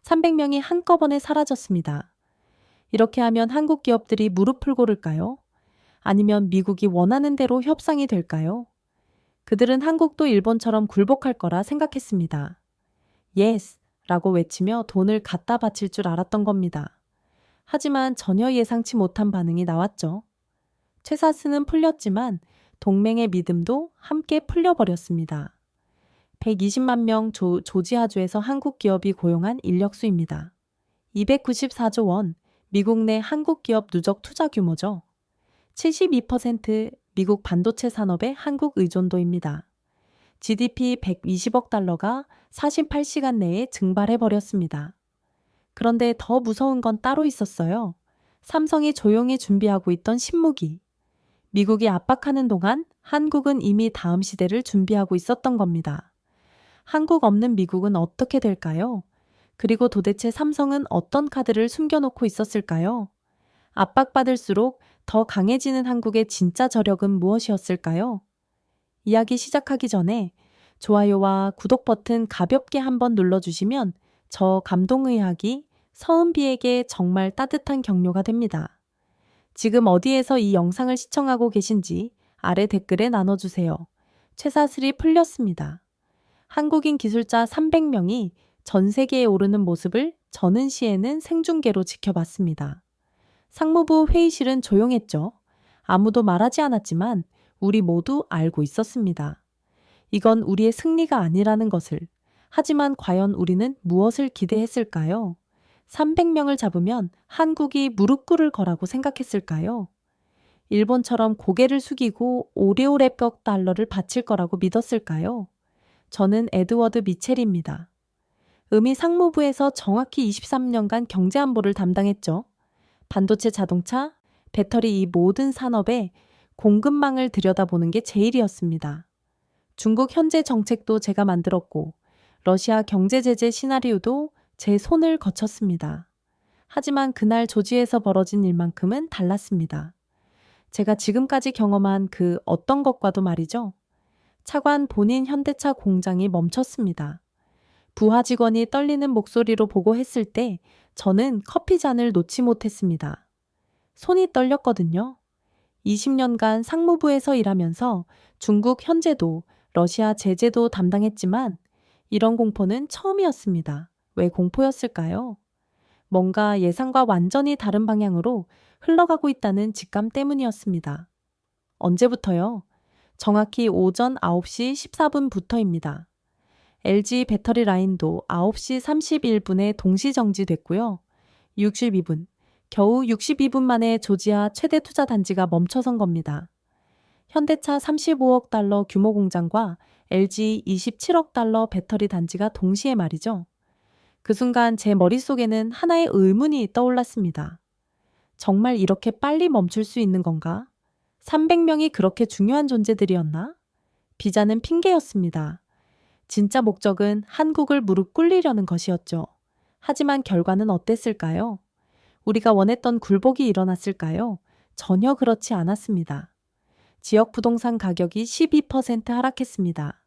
300명이 한꺼번에 사라졌습니다. 이렇게 하면 한국 기업들이 무릎을 꿇을까요? 아니면 미국이 원하는 대로 협상이 될까요? 그들은 한국도 일본처럼 굴복할 거라 생각했습니다. Yes! 라고 외치며 돈을 갖다 바칠 줄 알았던 겁니다. 하지만 전혀 예상치 못한 반응이 나왔죠. 최사스는 풀렸지만 동맹의 믿음도 함께 풀려버렸습니다. 120만 명 조지아주에서 한국 기업이 고용한 인력수입니다. 294조 원, 미국 내 한국 기업 누적 투자 규모죠. 72% 미국 반도체 산업의 한국 의존도입니다. GDP 120억 달러가 48시간 내에 증발해버렸습니다. 그런데 더 무서운 건 따로 있었어요. 삼성이 조용히 준비하고 있던 신무기. 미국이 압박하는 동안 한국은 이미 다음 시대를 준비하고 있었던 겁니다. 한국 없는 미국은 어떻게 될까요? 그리고 도대체 삼성은 어떤 카드를 숨겨놓고 있었을까요? 압박받을수록 더 강해지는 한국의 진짜 저력은 무엇이었을까요? 이야기 시작하기 전에 좋아요와 구독 버튼 가볍게 한번 눌러주시면 저 감동의학이 서은비에게 정말 따뜻한 격려가 됩니다. 지금 어디에서 이 영상을 시청하고 계신지 아래 댓글에 나눠주세요. 최사슬이 풀렸습니다. 한국인 기술자 300명이 전 세계에 오르는 모습을 저는 시에는 생중계로 지켜봤습니다. 상무부 회의실은 조용했죠. 아무도 말하지 않았지만 우리 모두 알고 있었습니다. 이건 우리의 승리가 아니라는 것을. 하지만 과연 우리는 무엇을 기대했을까요? 300명을 잡으면 한국이 무릎 꿇을 거라고 생각했을까요? 일본처럼 고개를 숙이고 오래오래 몇 달러를 바칠 거라고 믿었을까요? 저는 에드워드 미첼입니다. 음이 상무부에서 정확히 23년간 경제안보를 담당했죠. 반도체, 자동차, 배터리 이 모든 산업의 공급망을 들여다보는 게 제 일이었습니다. 중국 현재 정책도 제가 만들었고 러시아 경제 제재 시나리오도 제 손을 거쳤습니다. 하지만 그날 조지에서 벌어진 일만큼은 달랐습니다. 제가 지금까지 경험한 그 어떤 것과도 말이죠. 차관 본인 현대차 공장이 멈췄습니다. 부하 직원이 떨리는 목소리로 보고했을 때 저는 커피 잔을 놓지 못했습니다. 손이 떨렸거든요. 20년간 상무부에서 일하면서 중국 현재도 러시아 제재도 담당했지만 이런 공포는 처음이었습니다. 왜 공포였을까요? 뭔가 예상과 완전히 다른 방향으로 흘러가고 있다는 직감 때문이었습니다. 언제부터요? 정확히 오전 9시 14분부터입니다. LG 배터리 라인도 9시 31분에 동시 정지됐고요. 62분, 겨우 62분 만에 조지아 최대 투자 단지가 멈춰선 겁니다. 현대차 35억 달러 규모 공장과 LG 27억 달러 배터리 단지가 동시에 말이죠. 그 순간 제 머릿속에는 하나의 의문이 떠올랐습니다. 정말 이렇게 빨리 멈출 수 있는 건가? 300명이 그렇게 중요한 존재들이었나? 비자는 핑계였습니다. 진짜 목적은 한국을 무릎 꿇리려는 것이었죠. 하지만 결과는 어땠을까요? 우리가 원했던 굴복이 일어났을까요? 전혀 그렇지 않았습니다. 지역 부동산 가격이 12% 하락했습니다.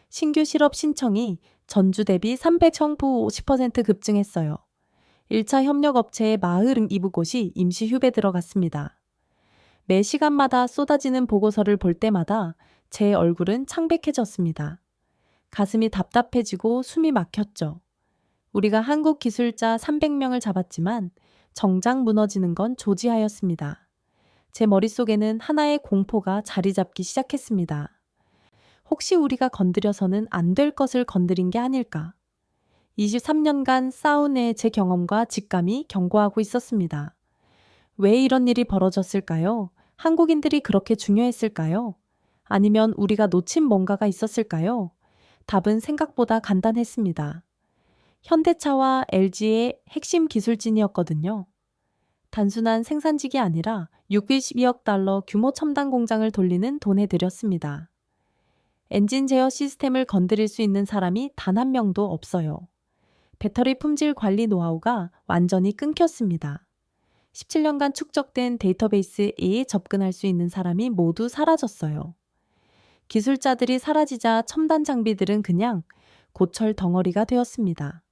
신규 실업 신청이 전주 대비 350% 급증했어요. 1차 협력업체의 42곳이 임시 휴배 들어갔습니다. 매 시간마다 쏟아지는 보고서를 볼 때마다 제 얼굴은 창백해졌습니다. 가슴이 답답해지고 숨이 막혔죠. 우리가 한국 기술자 300명을 잡았지만 정작 무너지는 건 조지아였습니다. 제 머릿속에는 하나의 공포가 자리 잡기 시작했습니다. 혹시 우리가 건드려서는 안 될 것을 건드린 게 아닐까? 23년간 쌓은 제 경험과 직감이 경고하고 있었습니다. 왜 이런 일이 벌어졌을까요? 한국인들이 그렇게 중요했을까요? 아니면 우리가 놓친 뭔가가 있었을까요? 답은 생각보다 간단했습니다. 현대차와 LG의 핵심 기술진이었거든요. 단순한 생산직이 아니라 62억 달러 규모 첨단 공장을 돌리는 돈에 들였습니다. 엔진 제어 시스템을 건드릴 수 있는 사람이 단 한 명도 없어요. 배터리 품질 관리 노하우가 완전히 끊겼습니다. 17년간 축적된 데이터베이스에 접근할 수 있는 사람이 모두 사라졌어요. 기술자들이 사라지자 첨단 장비들은 그냥 고철 덩어리가 되었습니다.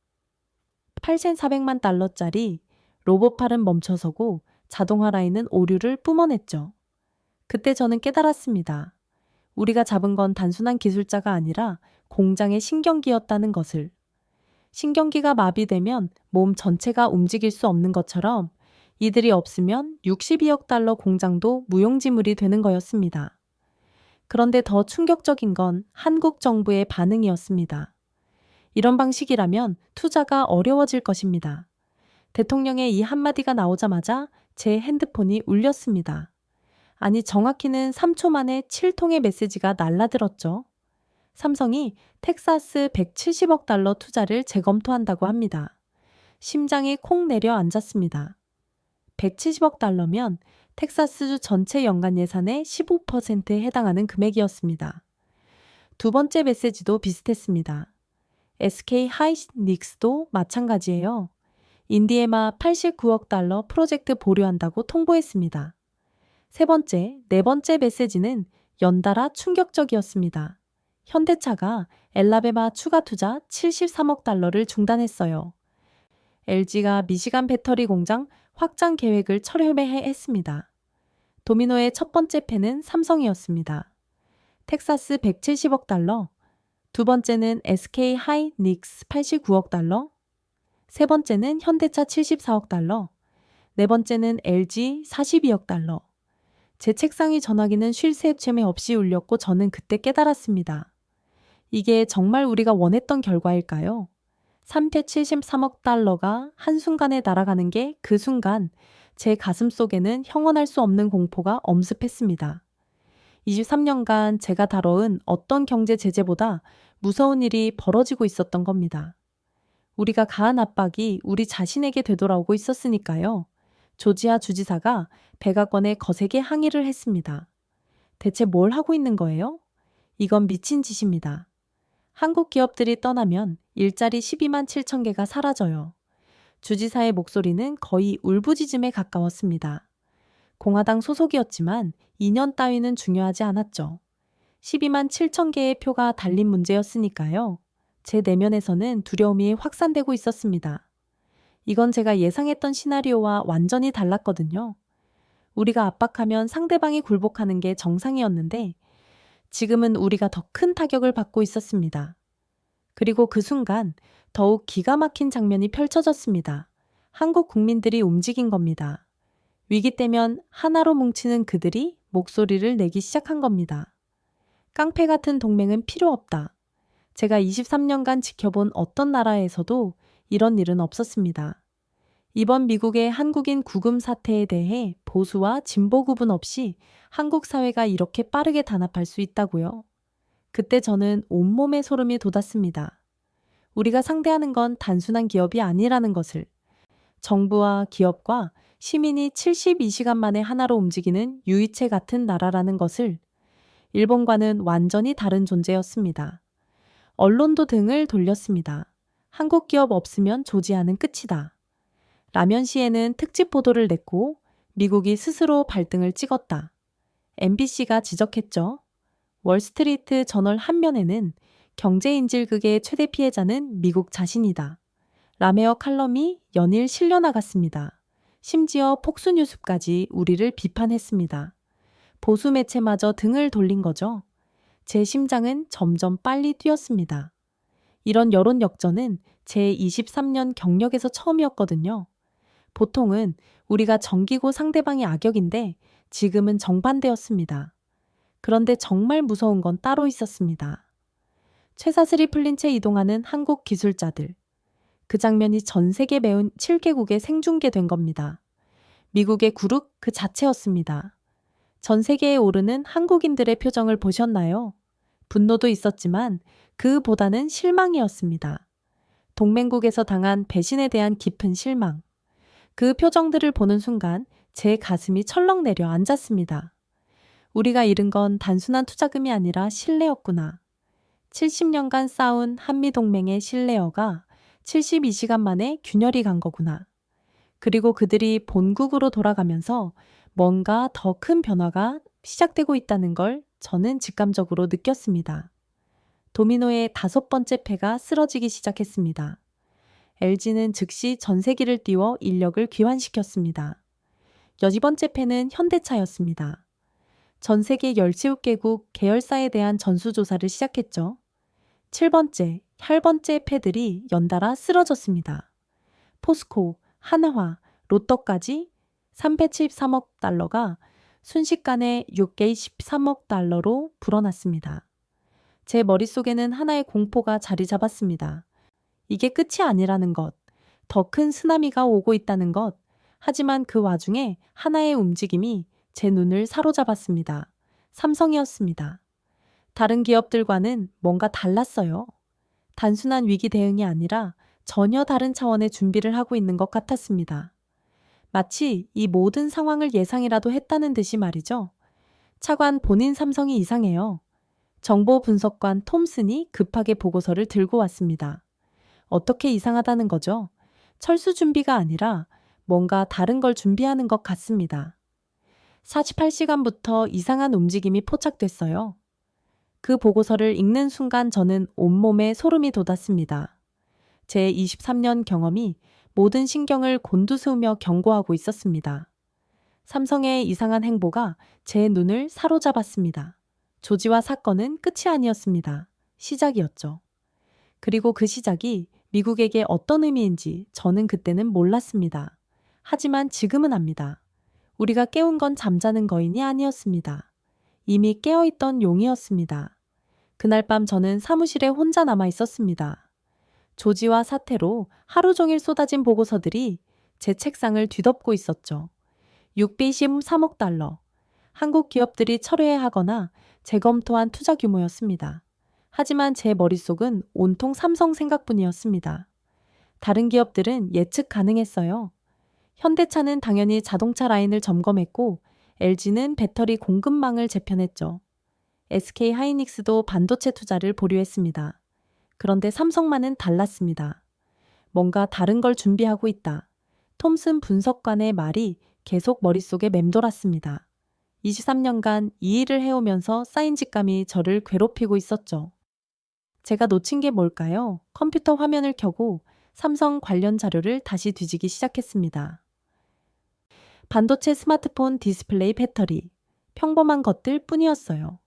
8,400만 달러짜리 로봇팔은 멈춰서고 자동화 라인은 오류를 뿜어냈죠. 그때 저는 깨달았습니다. 우리가 잡은 건 단순한 기술자가 아니라 공장의 신경기였다는 것을. 신경기가 마비되면 몸 전체가 움직일 수 없는 것처럼 이들이 없으면 62억 달러 공장도 무용지물이 되는 거였습니다. 그런데 더 충격적인 건 한국 정부의 반응이었습니다. 이런 방식이라면 투자가 어려워질 것입니다. 대통령의 이 한마디가 나오자마자 제 핸드폰이 울렸습니다. 아니, 정확히는 3초 만에 7통의 메시지가 날라들었죠. 삼성이 텍사스 170억 달러 투자를 재검토한다고 합니다. 심장이 콩 내려앉았습니다. 170억 달러면 텍사스주 전체 연간 예산의 15%에 해당하는 금액이었습니다. 두 번째 메시지도 비슷했습니다. SK 하이닉스도 마찬가지예요. 인디애마 89억 달러 프로젝트 보류한다고 통보했습니다. 세 번째, 네 번째 메시지는 연달아 충격적이었습니다. 현대차가 엘라베마 추가 투자 73억 달러를 중단했어요. LG가 미시간 배터리 공장 확장 계획을 철회했습니다. 도미노의 첫 번째 패는 삼성이었습니다. 텍사스 170억 달러, 두 번째는 SK 하이닉스 89억 달러, 세 번째는 현대차 74억 달러, 네 번째는 LG 42억 달러. 제 책상의 전화기는 쉴 새 쐐 없이 울렸고 저는 그때 깨달았습니다. 이게 정말 우리가 원했던 결과일까요? 373억 달러가 한순간에 날아가는 게 그 순간 제 가슴 속에는 형언할 수 없는 공포가 엄습했습니다. 23년간 제가 다뤄온 어떤 경제 제재보다 무서운 일이 벌어지고 있었던 겁니다. 우리가 가한 압박이 우리 자신에게 되돌아오고 있었으니까요. 조지아 주지사가 백악관에 거세게 항의를 했습니다. 대체 뭘 하고 있는 거예요? 이건 미친 짓입니다. 한국 기업들이 떠나면 일자리 12만 7천 개가 사라져요. 주지사의 목소리는 거의 울부짖음에 가까웠습니다. 공화당 소속이었지만 2년 따위는 중요하지 않았죠. 12만 7천 개의 표가 달린 문제였으니까요. 제 내면에서는 두려움이 확산되고 있었습니다. 이건 제가 예상했던 시나리오와 완전히 달랐거든요. 우리가 압박하면 상대방이 굴복하는 게 정상이었는데 지금은 우리가 더 큰 타격을 받고 있었습니다. 그리고 그 순간 더욱 기가 막힌 장면이 펼쳐졌습니다. 한국 국민들이 움직인 겁니다. 위기 때면 하나로 뭉치는 그들이 목소리를 내기 시작한 겁니다. 깡패 같은 동맹은 필요 없다. 제가 23년간 지켜본 어떤 나라에서도 이런 일은 없었습니다. 이번 미국의 한국인 구금 사태에 대해 보수와 진보 구분 없이 한국 사회가 이렇게 빠르게 단합할 수 있다고요. 그때 저는 온몸에 소름이 돋았습니다. 우리가 상대하는 건 단순한 기업이 아니라는 것을, 정부와 기업과 시민이 72시간 만에 하나로 움직이는 유이체 같은 나라라는 것을, 일본과는 완전히 다른 존재였습니다. 언론도 등을 돌렸습니다. 한국 기업 없으면 조지아는 끝이다. 라면시에는 특집 보도를 냈고 미국이 스스로 발등을 찍었다. MBC가 지적했죠. 월스트리트 저널 한 면에는 경제인질극의 최대 피해자는 미국 자신이다. 라메어 칼럼이 연일 실려나갔습니다. 심지어 폭스뉴스까지 우리를 비판했습니다. 보수 매체마저 등을 돌린 거죠. 제 심장은 점점 빨리 뛰었습니다. 이런 여론 역전은 제 23년 경력에서 처음이었거든요. 보통은 우리가 정기고 상대방이 악역인데 지금은 정반대였습니다. 그런데 정말 무서운 건 따로 있었습니다. 쇠사슬이 풀린 채 이동하는 한국 기술자들. 그 장면이 전 세계 매운 7개국에 생중계된 겁니다. 미국의 굴욕 그 자체였습니다. 전 세계에 오르는 한국인들의 표정을 보셨나요? 분노도 있었지만 그보다는 실망이었습니다. 동맹국에서 당한 배신에 대한 깊은 실망. 그 표정들을 보는 순간 제 가슴이 철렁 내려앉았습니다. 우리가 잃은 건 단순한 투자금이 아니라 신뢰였구나. 70년간 쌓은 한미동맹의 신뢰어가 72시간 만에 균열이 간 거구나. 그리고 그들이 본국으로 돌아가면서 뭔가 더 큰 변화가 시작되고 있다는 걸 저는 직감적으로 느꼈습니다. 도미노의 5번째 패가 쓰러지기 시작했습니다. LG는 즉시 전세기를 띄워 인력을 귀환시켰습니다. 여섯 번째 패는 현대차였습니다. 전 세계 17개국 계열사에 대한 전수조사를 시작했죠. 7번째, 8번째 패들이 연달아 쓰러졌습니다. 포스코, 한화, 롯데까지 373억 달러가 순식간에 613억 달러로 불어났습니다. 제 머릿속에는 하나의 공포가 자리 잡았습니다. 이게 끝이 아니라는 것, 더 큰 쓰나미가 오고 있다는 것. 하지만 그 와중에 하나의 움직임이 제 눈을 사로잡았습니다. 삼성이었습니다. 다른 기업들과는 뭔가 달랐어요. 단순한 위기 대응이 아니라 전혀 다른 차원의 준비를 하고 있는 것 같았습니다. 마치 이 모든 상황을 예상이라도 했다는 듯이 말이죠. 차관 본인 삼성이 이상해요. 정보 분석관 톰슨이 급하게 보고서를 들고 왔습니다. 어떻게 이상하다는 거죠? 철수 준비가 아니라 뭔가 다른 걸 준비하는 것 같습니다. 48시간부터 이상한 움직임이 포착됐어요. 그 보고서를 읽는 순간 저는 온몸에 소름이 돋았습니다. 제 23년 경험이 모든 신경을 곤두세우며 경고하고 있었습니다. 삼성의 이상한 행보가 제 눈을 사로잡았습니다. 조지와 사건은 끝이 아니었습니다. 시작이었죠. 그리고 그 시작이 미국에게 어떤 의미인지 저는 그때는 몰랐습니다. 하지만 지금은 압니다. 우리가 깨운 건 잠자는 거인이 아니었습니다. 이미 깨어있던 용이었습니다. 그날 밤 저는 사무실에 혼자 남아 있었습니다. 조지와 사태로 하루 종일 쏟아진 보고서들이 제 책상을 뒤덮고 있었죠. 623억 달러. 한국 기업들이 철회하거나 재검토한 투자 규모였습니다. 하지만 제 머릿속은 온통 삼성 생각뿐이었습니다. 다른 기업들은 예측 가능했어요. 현대차는 당연히 자동차 라인을 점검했고 LG는 배터리 공급망을 재편했죠. SK 하이닉스도 반도체 투자를 보류했습니다. 그런데 삼성만은 달랐습니다. 뭔가 다른 걸 준비하고 있다. 톰슨 분석관의 말이 계속 머릿속에 맴돌았습니다. 23년간 이 일을 해오면서 쌓인 직감이 저를 괴롭히고 있었죠. 제가 놓친 게 뭘까요? 컴퓨터 화면을 켜고 삼성 관련 자료를 다시 뒤지기 시작했습니다. 반도체 스마트폰 디스플레이 배터리. 평범한 것들 뿐이었어요.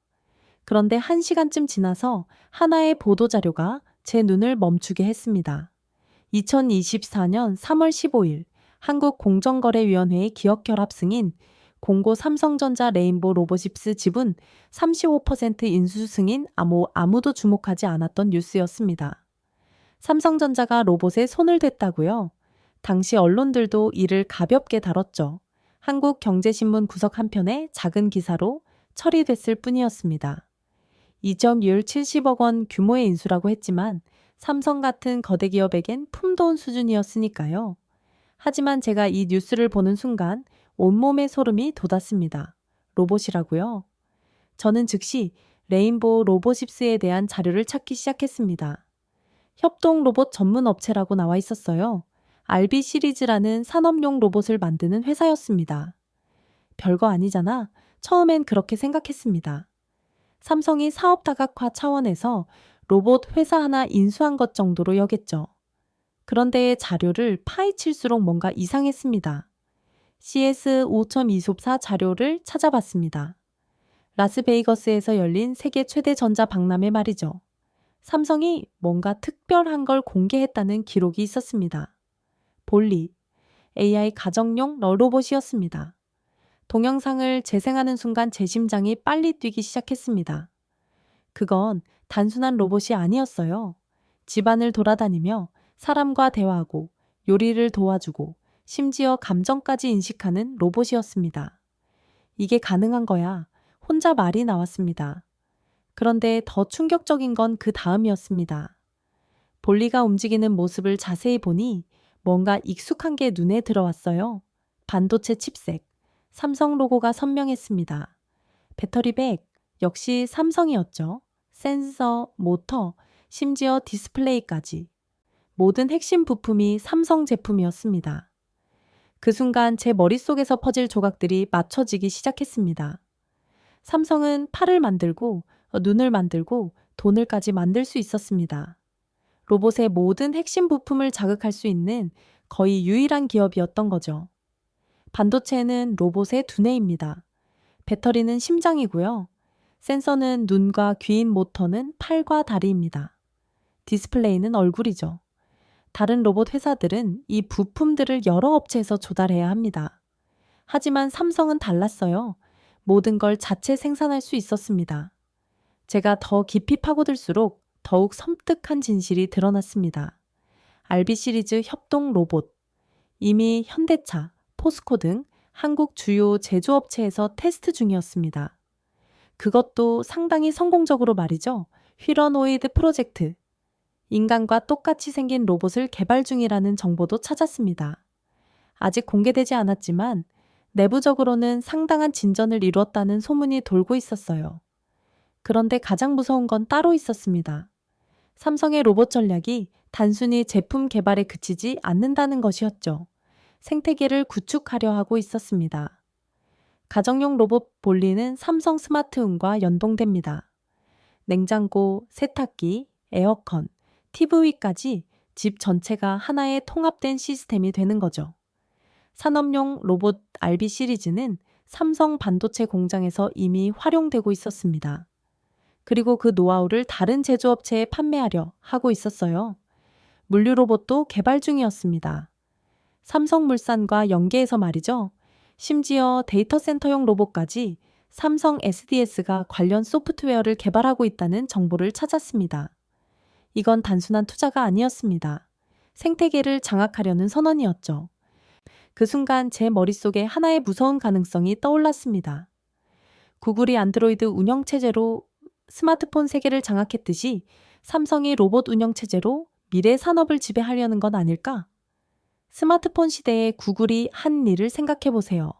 그런데 1시간쯤 지나서 하나의 보도자료가 제 눈을 멈추게 했습니다. 2024년 3월 15일 한국공정거래위원회의 기업결합 승인 공고 삼성전자 레인보 로보십스 지분 35% 인수 승인 아무도 주목하지 않았던 뉴스였습니다. 삼성전자가 로봇에 손을 댔다고요? 당시 언론들도 이를 가볍게 다뤘죠. 한국경제신문 구석 한 편의 작은 기사로 처리됐을 뿐이었습니다. 이점율 70억 원 규모의 인수라고 했지만 삼성 같은 거대 기업에겐 품돈 수준이었으니까요. 하지만 제가 이 뉴스를 보는 순간 온몸에 소름이 돋았습니다. 로봇이라고요? 저는 즉시 레인보우 로보십스에 대한 자료를 찾기 시작했습니다. 협동 로봇 전문 업체라고 나와 있었어요. RB 시리즈라는 산업용 로봇을 만드는 회사였습니다. 별거 아니잖아. 처음엔 그렇게 생각했습니다. 삼성이 사업 다각화 차원에서 로봇 회사 하나 인수한 것 정도로 여겼죠. 그런데 자료를 파헤칠수록 뭔가 이상했습니다. CS 5.2섭사 자료를 찾아봤습니다. 라스베이거스에서 열린 세계 최대 전자 박람회 말이죠. 삼성이 뭔가 특별한 걸 공개했다는 기록이 있었습니다. 볼리, AI 가정용 로봇이었습니다. 동영상을 재생하는 순간 제 심장이 빨리 뛰기 시작했습니다. 그건 단순한 로봇이 아니었어요. 집안을 돌아다니며 사람과 대화하고 요리를 도와주고 심지어 감정까지 인식하는 로봇이었습니다. 이게 가능한 거야. 혼자 말이 나왔습니다. 그런데 더 충격적인 건 그 다음이었습니다. 볼리가 움직이는 모습을 자세히 보니 뭔가 익숙한 게 눈에 들어왔어요. 반도체 칩셋, 삼성 로고가 선명했습니다. 배터리백, 역시 삼성이었죠. 센서, 모터, 심지어 디스플레이까지. 모든 핵심 부품이 삼성 제품이었습니다. 그 순간 제 머릿속에서 퍼질 조각들이 맞춰지기 시작했습니다. 삼성은 팔을 만들고 눈을 만들고 돈을까지 만들 수 있었습니다. 로봇의 모든 핵심 부품을 자극할 수 있는 거의 유일한 기업이었던 거죠. 반도체는 로봇의 두뇌입니다. 배터리는 심장이고요. 센서는 눈과 귀인, 모터는 팔과 다리입니다. 디스플레이는 얼굴이죠. 다른 로봇 회사들은 이 부품들을 여러 업체에서 조달해야 합니다. 하지만 삼성은 달랐어요. 모든 걸 자체 생산할 수 있었습니다. 제가 더 깊이 파고들수록 더욱 섬뜩한 진실이 드러났습니다. RB 시리즈 협동 로봇. 이미 현대차, 포스코 등 한국 주요 제조업체에서 테스트 중이었습니다. 그것도 상당히 성공적으로 말이죠. 휘러노이드 프로젝트. 인간과 똑같이 생긴 로봇을 개발 중이라는 정보도 찾았습니다. 아직 공개되지 않았지만 내부적으로는 상당한 진전을 이루었다는 소문이 돌고 있었어요. 그런데 가장 무서운 건 따로 있었습니다. 삼성의 로봇 전략이 단순히 제품 개발에 그치지 않는다는 것이었죠. 생태계를 구축하려 하고 있었습니다. 가정용 로봇 볼리는 삼성 스마트홈과 연동됩니다. 냉장고, 세탁기, 에어컨, TV까지 집 전체가 하나의 통합된 시스템이 되는 거죠. 산업용 로봇 RB 시리즈는 삼성 반도체 공장에서 이미 활용되고 있었습니다. 그리고 그 노하우를 다른 제조업체에 판매하려 하고 있었어요. 물류 로봇도 개발 중이었습니다. 삼성물산과 연계해서 말이죠. 심지어 데이터 센터용 로봇까지 삼성 SDS가 관련 소프트웨어를 개발하고 있다는 정보를 찾았습니다. 이건 단순한 투자가 아니었습니다. 생태계를 장악하려는 선언이었죠. 그 순간 제 머릿속에 하나의 무서운 가능성이 떠올랐습니다. 구글이 안드로이드 운영체제로 스마트폰 세계를 장악했듯이 삼성이 로봇 운영체제로 미래 산업을 지배하려는 건 아닐까? 스마트폰 시대에 구글이 한 일을 생각해 보세요.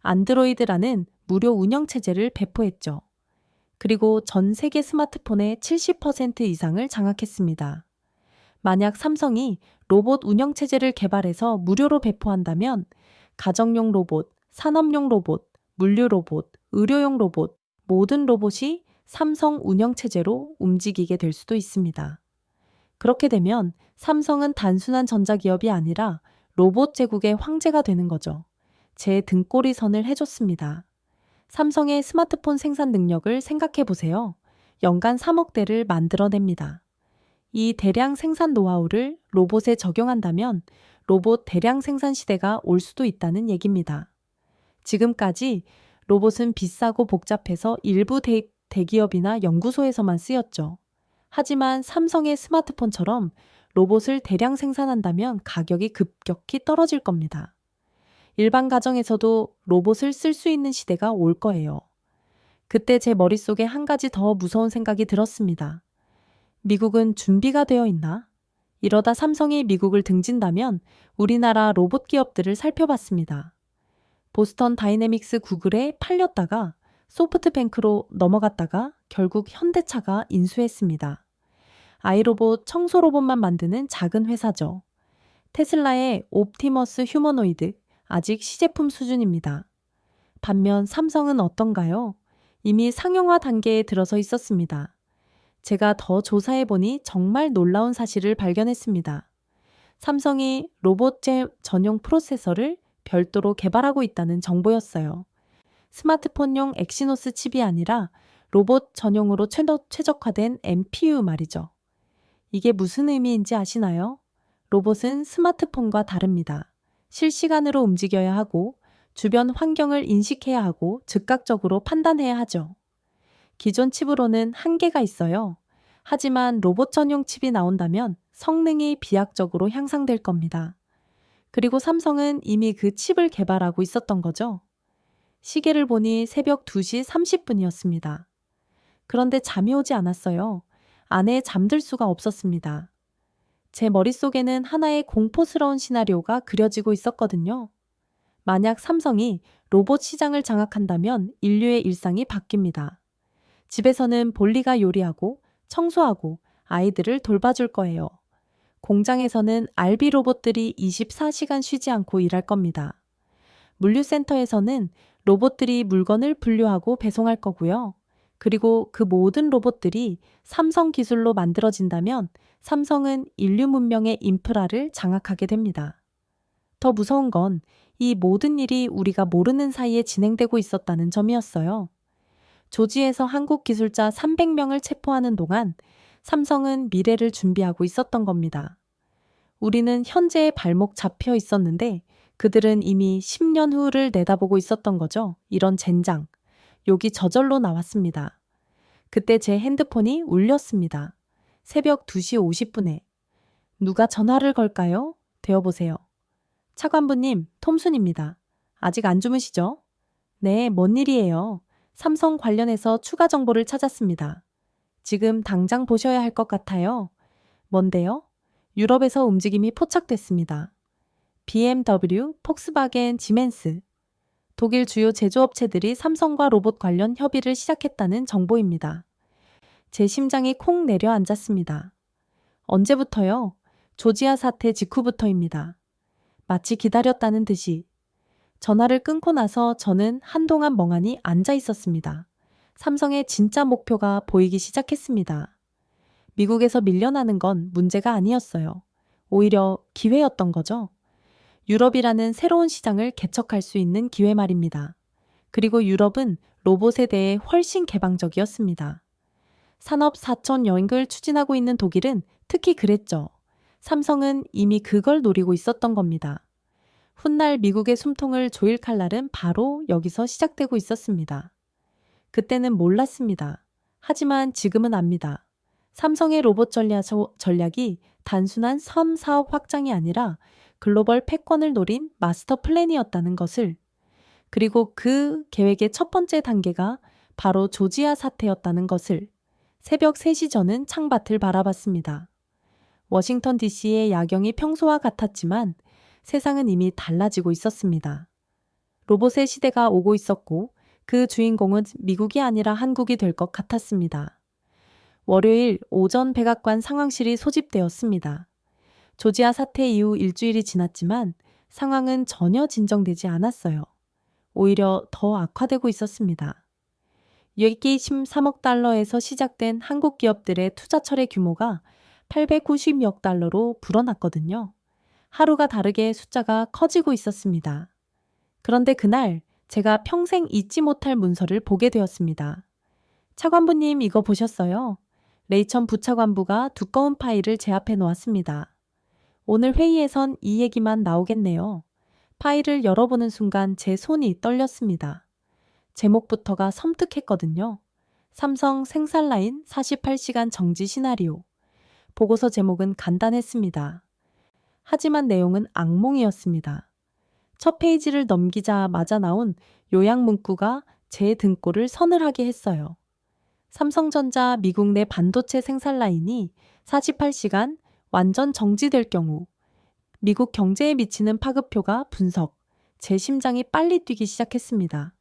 안드로이드라는 무료 운영체제를 배포했죠. 그리고 전 세계 스마트폰의 70% 이상을 장악했습니다. 만약 삼성이 로봇 운영체제를 개발해서 무료로 배포한다면 가정용 로봇, 산업용 로봇, 물류 로봇, 의료용 로봇, 모든 로봇이 삼성 운영체제로 움직이게 될 수도 있습니다. 그렇게 되면 삼성은 단순한 전자기업이 아니라 로봇 제국의 황제가 되는 거죠. 제 등골이 선을 해줬습니다. 삼성의 스마트폰 생산 능력을 생각해 보세요. 연간 3억 대를 만들어냅니다. 이 대량 생산 노하우를 로봇에 적용한다면 로봇 대량 생산 시대가 올 수도 있다는 얘기입니다. 지금까지 로봇은 비싸고 복잡해서 일부 대기업이나 연구소에서만 쓰였죠. 하지만 삼성의 스마트폰처럼 로봇을 대량 생산한다면 가격이 급격히 떨어질 겁니다. 일반 가정에서도 로봇을 쓸 수 있는 시대가 올 거예요. 그때 제 머릿속에 한 가지 더 무서운 생각이 들었습니다. 미국은 준비가 되어 있나? 이러다 삼성이 미국을 등진다면 우리나라 로봇 기업들을 살펴봤습니다. 보스턴 다이내믹스 구글에 팔렸다가 소프트뱅크로 넘어갔다가 결국 현대차가 인수했습니다. 아이로봇, 청소 로봇만 만드는 작은 회사죠. 테슬라의 옵티머스 휴머노이드, 아직 시제품 수준입니다. 반면 삼성은 어떤가요? 이미 상용화 단계에 들어서 있었습니다. 제가 더 조사해보니 정말 놀라운 사실을 발견했습니다. 삼성이 로봇 전용 프로세서를 별도로 개발하고 있다는 정보였어요. 스마트폰용 엑시노스 칩이 아니라 로봇 전용으로 최적화된 MPU 말이죠. 이게 무슨 의미인지 아시나요? 로봇은 스마트폰과 다릅니다. 실시간으로 움직여야 하고 주변 환경을 인식해야 하고 즉각적으로 판단해야 하죠. 기존 칩으로는 한계가 있어요. 하지만 로봇 전용 칩이 나온다면 성능이 비약적으로 향상될 겁니다. 그리고 삼성은 이미 그 칩을 개발하고 있었던 거죠. 시계를 보니 새벽 2시 30분이었습니다. 그런데 잠이 오지 않았어요. 안에 잠들 수가 없었습니다. 제 머릿속에는 하나의 공포스러운 시나리오가 그려지고 있었거든요. 만약 삼성이 로봇 시장을 장악한다면 인류의 일상이 바뀝니다. 집에서는 볼리가 요리하고 청소하고 아이들을 돌봐줄 거예요. 공장에서는 RB 로봇들이 24시간 쉬지 않고 일할 겁니다. 물류센터에서는 로봇들이 물건을 분류하고 배송할 거고요. 그리고 그 모든 로봇들이 삼성 기술로 만들어진다면 삼성은 인류 문명의 인프라를 장악하게 됩니다. 더 무서운 건 이 모든 일이 우리가 모르는 사이에 진행되고 있었다는 점이었어요. 조지에서 한국 기술자 300명을 체포하는 동안 삼성은 미래를 준비하고 있었던 겁니다. 우리는 현재의 발목 잡혀 있었는데 그들은 이미 10년 후를 내다보고 있었던 거죠. 이런 젠장. 욕이 저절로 나왔습니다. 그때 제 핸드폰이 울렸습니다. 새벽 2시 50분에. 누가 전화를 걸까요? 되어보세요. 차관부님, 톰순입니다. 아직 안 주무시죠? 네, 뭔 일이에요? 삼성 관련해서 추가 정보를 찾았습니다. 지금 당장 보셔야 할 것 같아요. 뭔데요? 유럽에서 움직임이 포착됐습니다. BMW, 폭스바겐, 지멘스. 독일 주요 제조업체들이 삼성과 로봇 관련 협의를 시작했다는 정보입니다. 제 심장이 콩 내려앉았습니다. 언제부터요? 조지아 사태 직후부터입니다. 마치 기다렸다는 듯이. 전화를 끊고 나서 저는 한동안 멍하니 앉아 있었습니다. 삼성의 진짜 목표가 보이기 시작했습니다. 미국에서 밀려나는 건 문제가 아니었어요. 오히려 기회였던 거죠. 유럽이라는 새로운 시장을 개척할 수 있는 기회 말입니다. 그리고 유럽은 로봇에 대해 훨씬 개방적이었습니다. 산업 4천 여행을 추진하고 있는 독일은 특히 그랬죠. 삼성은 이미 그걸 노리고 있었던 겁니다. 훗날 미국의 숨통을 조일 칼날은 바로 여기서 시작되고 있었습니다. 그때는 몰랐습니다. 하지만 지금은 압니다. 삼성의 로봇 전략이 단순한 섬 사업 확장이 아니라 글로벌 패권을 노린 마스터 플랜이었다는 것을, 그리고 그 계획의 첫 번째 단계가 바로 조지아 사태였다는 것을 새벽 3시 저는 창밖을 바라봤습니다. 워싱턴 DC의 야경이 평소와 같았지만 세상은 이미 달라지고 있었습니다. 로봇의 시대가 오고 있었고 그 주인공은 미국이 아니라 한국이 될 것 같았습니다. 월요일 오전 백악관 상황실이 소집되었습니다. 조지아 사태 이후 일주일이 지났지만 상황은 전혀 진정되지 않았어요. 오히려 더 악화되고 있었습니다. 13억 달러에서 시작된 한국 기업들의 투자 철회 규모가 890억 달러로 불어났거든요. 하루가 다르게 숫자가 커지고 있었습니다. 그런데 그날 제가 평생 잊지 못할 문서를 보게 되었습니다. 차관부님, 이거 보셨어요? 레이천 부차관부가 두꺼운 파일을 제 앞에 놓았습니다. 오늘 회의에선 이 얘기만 나오겠네요. 파일을 열어보는 순간 제 손이 떨렸습니다. 제목부터가 섬뜩했거든요. 삼성 생산라인 48시간 정지 시나리오. 보고서 제목은 간단했습니다. 하지만 내용은 악몽이었습니다. 첫 페이지를 넘기자마자 나온 요약 문구가 제 등골을 서늘하게 했어요. 삼성전자 미국 내 반도체 생산 라인이 48시간 완전 정지될 경우 미국 경제에 미치는 파급효가 분석, 제 심장이 빨리 뛰기 시작했습니다.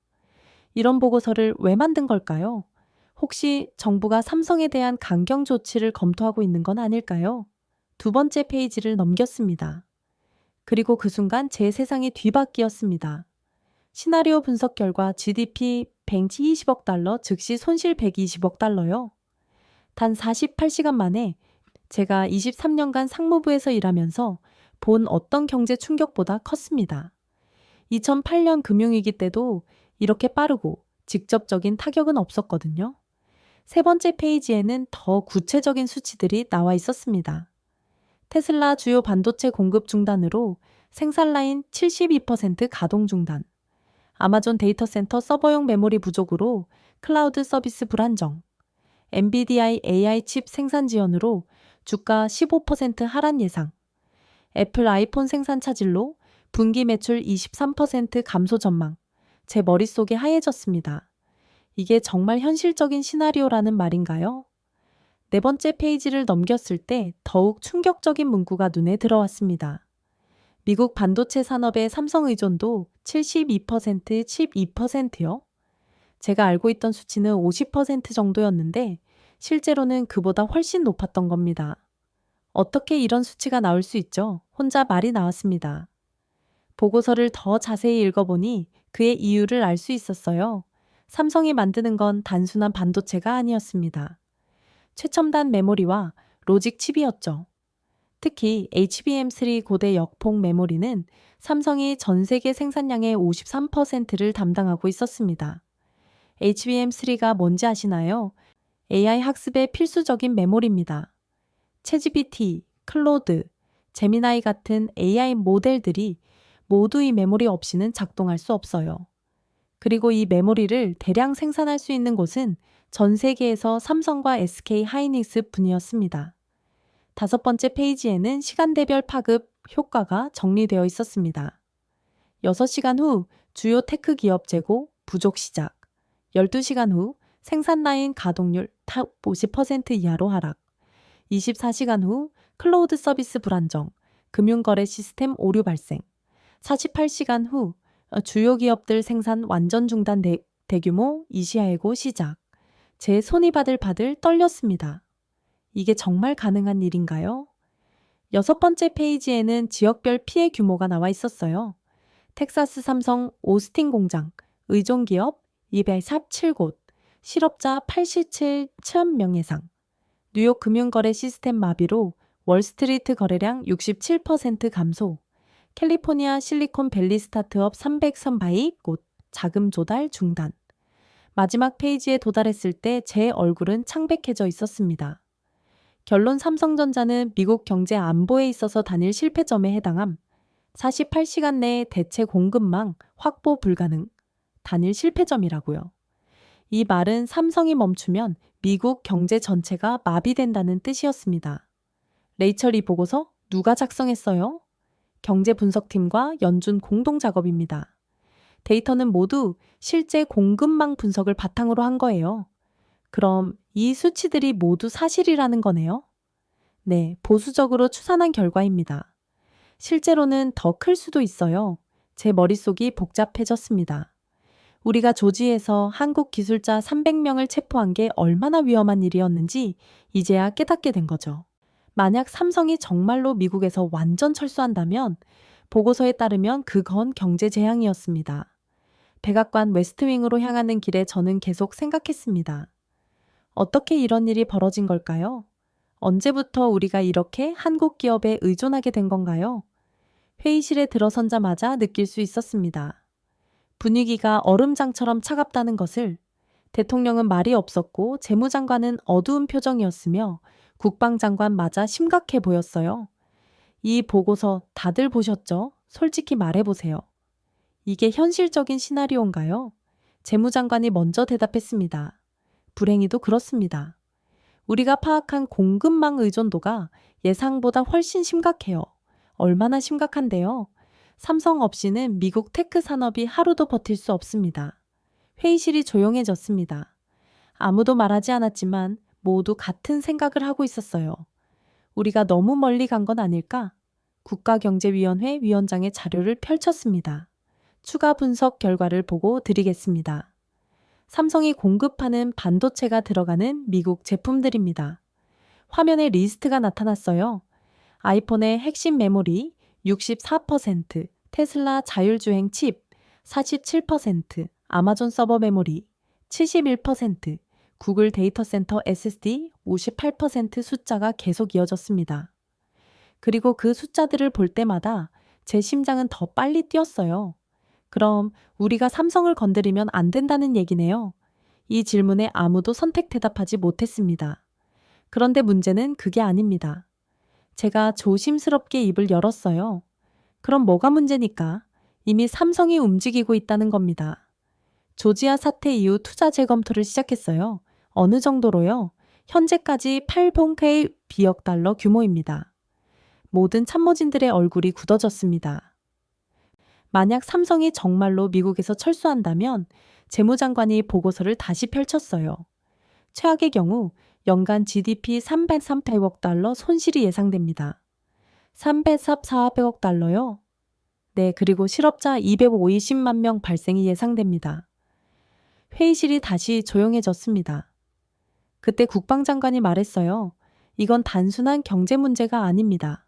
이런 보고서를 왜 만든 걸까요? 혹시 정부가 삼성에 대한 강경 조치를 검토하고 있는 건 아닐까요? 두 번째 페이지를 넘겼습니다. 그리고 그 순간 제 세상이 뒤바뀌었습니다. 시나리오 분석 결과 GDP 120억 달러, 즉시 손실 120억 달러요. 단 48시간 만에 제가 23년간 상무부에서 일하면서 본 어떤 경제 충격보다 컸습니다. 2008년 금융위기 때도 이렇게 빠르고 직접적인 타격은 없었거든요. 세 번째 페이지에는 더 구체적인 수치들이 나와 있었습니다. 테슬라 주요 반도체 공급 중단으로 생산라인 72% 가동 중단, 아마존 데이터 센터 서버용 메모리 부족으로 클라우드 서비스 불안정, 엔비디아의 AI 칩 생산 지연으로 주가 15% 하락 예상, 애플 아이폰 생산 차질로 분기 매출 23% 감소 전망. 제 머릿속이 하얘졌습니다. 이게 정말 현실적인 시나리오라는 말인가요? 네 번째 페이지를 넘겼을 때 더욱 충격적인 문구가 눈에 들어왔습니다. 미국 반도체 산업의 삼성 의존도 72%, 12%요? 제가 알고 있던 수치는 50% 정도였는데 실제로는 그보다 훨씬 높았던 겁니다. 어떻게 이런 수치가 나올 수 있죠? 혼자 말이 나왔습니다. 보고서를 더 자세히 읽어보니 그의 이유를 알 수 있었어요. 삼성이 만드는 건 단순한 반도체가 아니었습니다. 최첨단 메모리와 로직 칩이었죠. 특히 HBM3 고대 역폭 메모리는 삼성이 전 세계 생산량의 53%를 담당하고 있었습니다. HBM3가 뭔지 아시나요? AI 학습의 필수적인 메모리입니다. 챗GPT, 클로드, 제미나이 같은 AI 모델들이 모두 이 메모리 없이는 작동할 수 없어요. 그리고 이 메모리를 대량 생산할 수 있는 곳은 전 세계에서 삼성과 SK 하이닉스 뿐이었습니다. 5번째 페이지에는 시간대별 파급 효과가 정리되어 있었습니다. 6시간 후 주요 테크 기업 재고 부족 시작. 12시간 후 생산 라인 가동률 탑 50% 이하로 하락. 24시간 후 클로우드 서비스 불안정, 금융거래 시스템 오류 발생. 48시간 후 주요 기업들 생산 완전 중단 대규모 이시아해고 시작. 제 손이 바들바들 떨렸습니다. 이게 정말 가능한 일인가요? 6번째 페이지에는 지역별 피해 규모가 나와 있었어요. 텍사스 삼성 오스틴 공장, 의존기업 247곳, 실업자 87천 명 이상. 뉴욕 금융거래 시스템 마비로 월스트리트 거래량 67% 감소. 캘리포니아 실리콘밸리 스타트업 300선 곳 자금 조달 중단. 마지막 페이지에 도달했을 때 제 얼굴은 창백해져 있었습니다. 결론 삼성전자는 미국 경제 안보에 있어서 단일 실패점에 해당함. 48시간 내에 대체 공급망 확보 불가능. 단일 실패점이라고요. 이 말은 삼성이 멈추면 미국 경제 전체가 마비된다는 뜻이었습니다. 레이첼 이 보고서 누가 작성했어요? 경제분석팀과 연준 공동 작업입니다. 데이터는 모두 실제 공급망 분석을 바탕으로 한 거예요. 그럼 이 수치들이 모두 사실이라는 거네요? 네, 보수적으로 추산한 결과입니다. 실제로는 더 클 수도 있어요. 제 머릿속이 복잡해졌습니다. 우리가 조지에서 한국 기술자 300명을 체포한 게 얼마나 위험한 일이었는지 이제야 깨닫게 된 거죠. 만약 삼성이 정말로 미국에서 완전 철수한다면 보고서에 따르면 그건 경제 재앙이었습니다. 백악관 웨스트윙으로 향하는 길에 저는 계속 생각했습니다. 어떻게 이런 일이 벌어진 걸까요? 언제부터 우리가 이렇게 한국 기업에 의존하게 된 건가요? 회의실에 들어선자마자 느낄 수 있었습니다. 분위기가 얼음장처럼 차갑다는 것을. 대통령은 말이 없었고 재무장관은 어두운 표정이었으며 국방장관마저 심각해 보였어요. 이 보고서 다들 보셨죠? 솔직히 말해보세요. 이게 현실적인 시나리오인가요? 재무장관이 먼저 대답했습니다. 불행히도 그렇습니다. 우리가 파악한 공급망 의존도가 예상보다 훨씬 심각해요. 얼마나 심각한데요? 삼성 없이는 미국 테크 산업이 하루도 버틸 수 없습니다. 회의실이 조용해졌습니다. 아무도 말하지 않았지만 모두 같은 생각을 하고 있었어요. 우리가 너무 멀리 간 건 아닐까? 국가경제위원회 위원장의 자료를 펼쳤습니다. 추가 분석 결과를 보고 드리겠습니다. 삼성이 공급하는 반도체가 들어가는 미국 제품들입니다. 화면에 리스트가 나타났어요. 아이폰의 핵심 메모리 64%, 테슬라 자율주행 칩 47%, 아마존 서버 메모리 71%, 구글 데이터 센터 SSD 58% 숫자가 계속 이어졌습니다. 그리고 그 숫자들을 볼 때마다 제 심장은 더 빨리 뛰었어요. 그럼 우리가 삼성을 건드리면 안 된다는 얘기네요. 이 질문에 아무도 선택 대답하지 못했습니다. 그런데 문제는 그게 아닙니다. 제가 조심스럽게 입을 열었어요. 그럼 뭐가 문제니까? 이미 삼성이 움직이고 있다는 겁니다. 조지아 사태 이후 투자 재검토를 시작했어요. 어느 정도로요? 현재까지 800억 비억 달러 규모입니다. 모든 참모진들의 얼굴이 굳어졌습니다. 만약 삼성이 정말로 미국에서 철수한다면 재무장관이 보고서를 다시 펼쳤어요. 최악의 경우 연간 GDP 303억 달러 손실이 예상됩니다. 304억 달러요? 네, 그리고 실업자 250만 명 발생이 예상됩니다. 회의실이 다시 조용해졌습니다. 그때 국방장관이 말했어요. 이건 단순한 경제 문제가 아닙니다.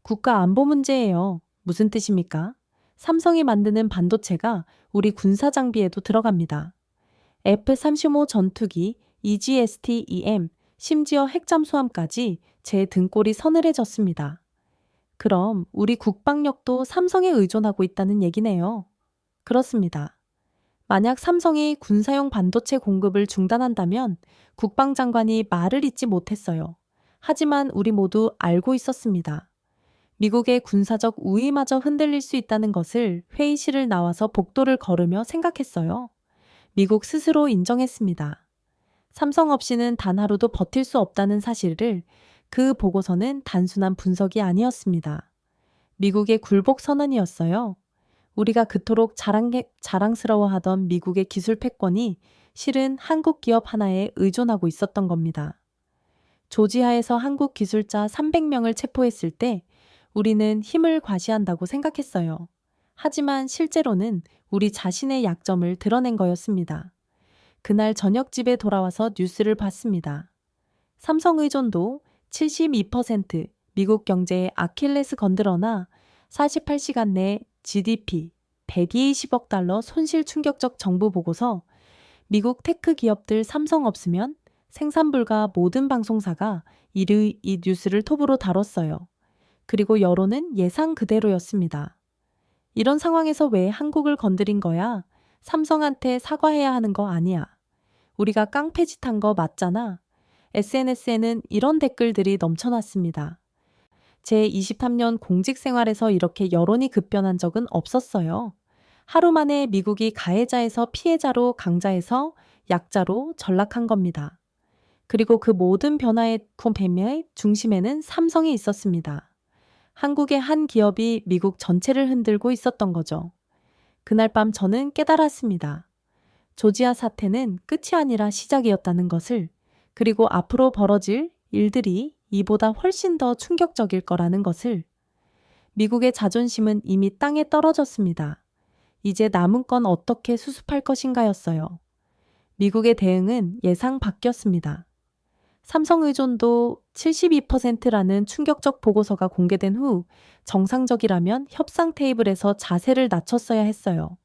국가 안보 문제예요. 무슨 뜻입니까? 삼성이 만드는 반도체가 우리 군사 장비에도 들어갑니다. F-35 전투기, EGST-EM, 심지어 핵잠수함까지 제 등골이 서늘해졌습니다. 그럼 우리 국방력도 삼성에 의존하고 있다는 얘기네요. 그렇습니다. 만약 삼성이 군사용 반도체 공급을 중단한다면 국방장관이 말을 잇지 못했어요. 하지만 우리 모두 알고 있었습니다. 미국의 군사적 우위마저 흔들릴 수 있다는 것을 회의실을 나와서 복도를 걸으며 생각했어요. 미국 스스로 인정했습니다. 삼성 없이는 단 하루도 버틸 수 없다는 사실을 그 보고서는 단순한 분석이 아니었습니다. 미국의 굴복 선언이었어요. 우리가 그토록 자랑스러워하던 미국의 기술 패권이 실은 한국 기업 하나에 의존하고 있었던 겁니다. 조지아에서 한국 기술자 300명을 체포했을 때 우리는 힘을 과시한다고 생각했어요. 하지만 실제로는 우리 자신의 약점을 드러낸 거였습니다. 그날 저녁 집에 돌아와서 뉴스를 봤습니다. 삼성 의존도 72%, 미국 경제의 아킬레스 건드러나 48시간 내 GDP 120억 달러 손실 충격적 정부 보고서, 미국 테크 기업들 삼성 없으면 생산 불가 모든 방송사가 이 뉴스를 톱으로 다뤘어요. 그리고 여론은 예상 그대로였습니다. 이런 상황에서 왜 한국을 건드린 거야? 삼성한테 사과해야 하는 거 아니야. 우리가 깡패짓한 거 맞잖아. SNS에는 이런 댓글들이 넘쳐났습니다. 제 23년 공직 생활에서 이렇게 여론이 급변한 적은 없었어요. 하루 만에 미국이 가해자에서 피해자로, 강자에서 약자로 전락한 겁니다. 그리고 그 모든 변화의 중심에는 삼성이 있었습니다. 한국의 한 기업이 미국 전체를 흔들고 있었던 거죠. 그날 밤 저는 깨달았습니다. 조지아 사태는 끝이 아니라 시작이었다는 것을, 그리고 앞으로 벌어질 일들이 이보다 훨씬 더 충격적일 거라는 것을. 미국의 자존심은 이미 땅에 떨어졌습니다. 이제 남은 건 어떻게 수습할 것인가였어요. 미국의 대응은 예상 바뀌었습니다. 삼성 의존도 72%라는 충격적 보고서가 공개된 후 정상적이라면 협상 테이블에서 자세를 낮췄어야 했어요.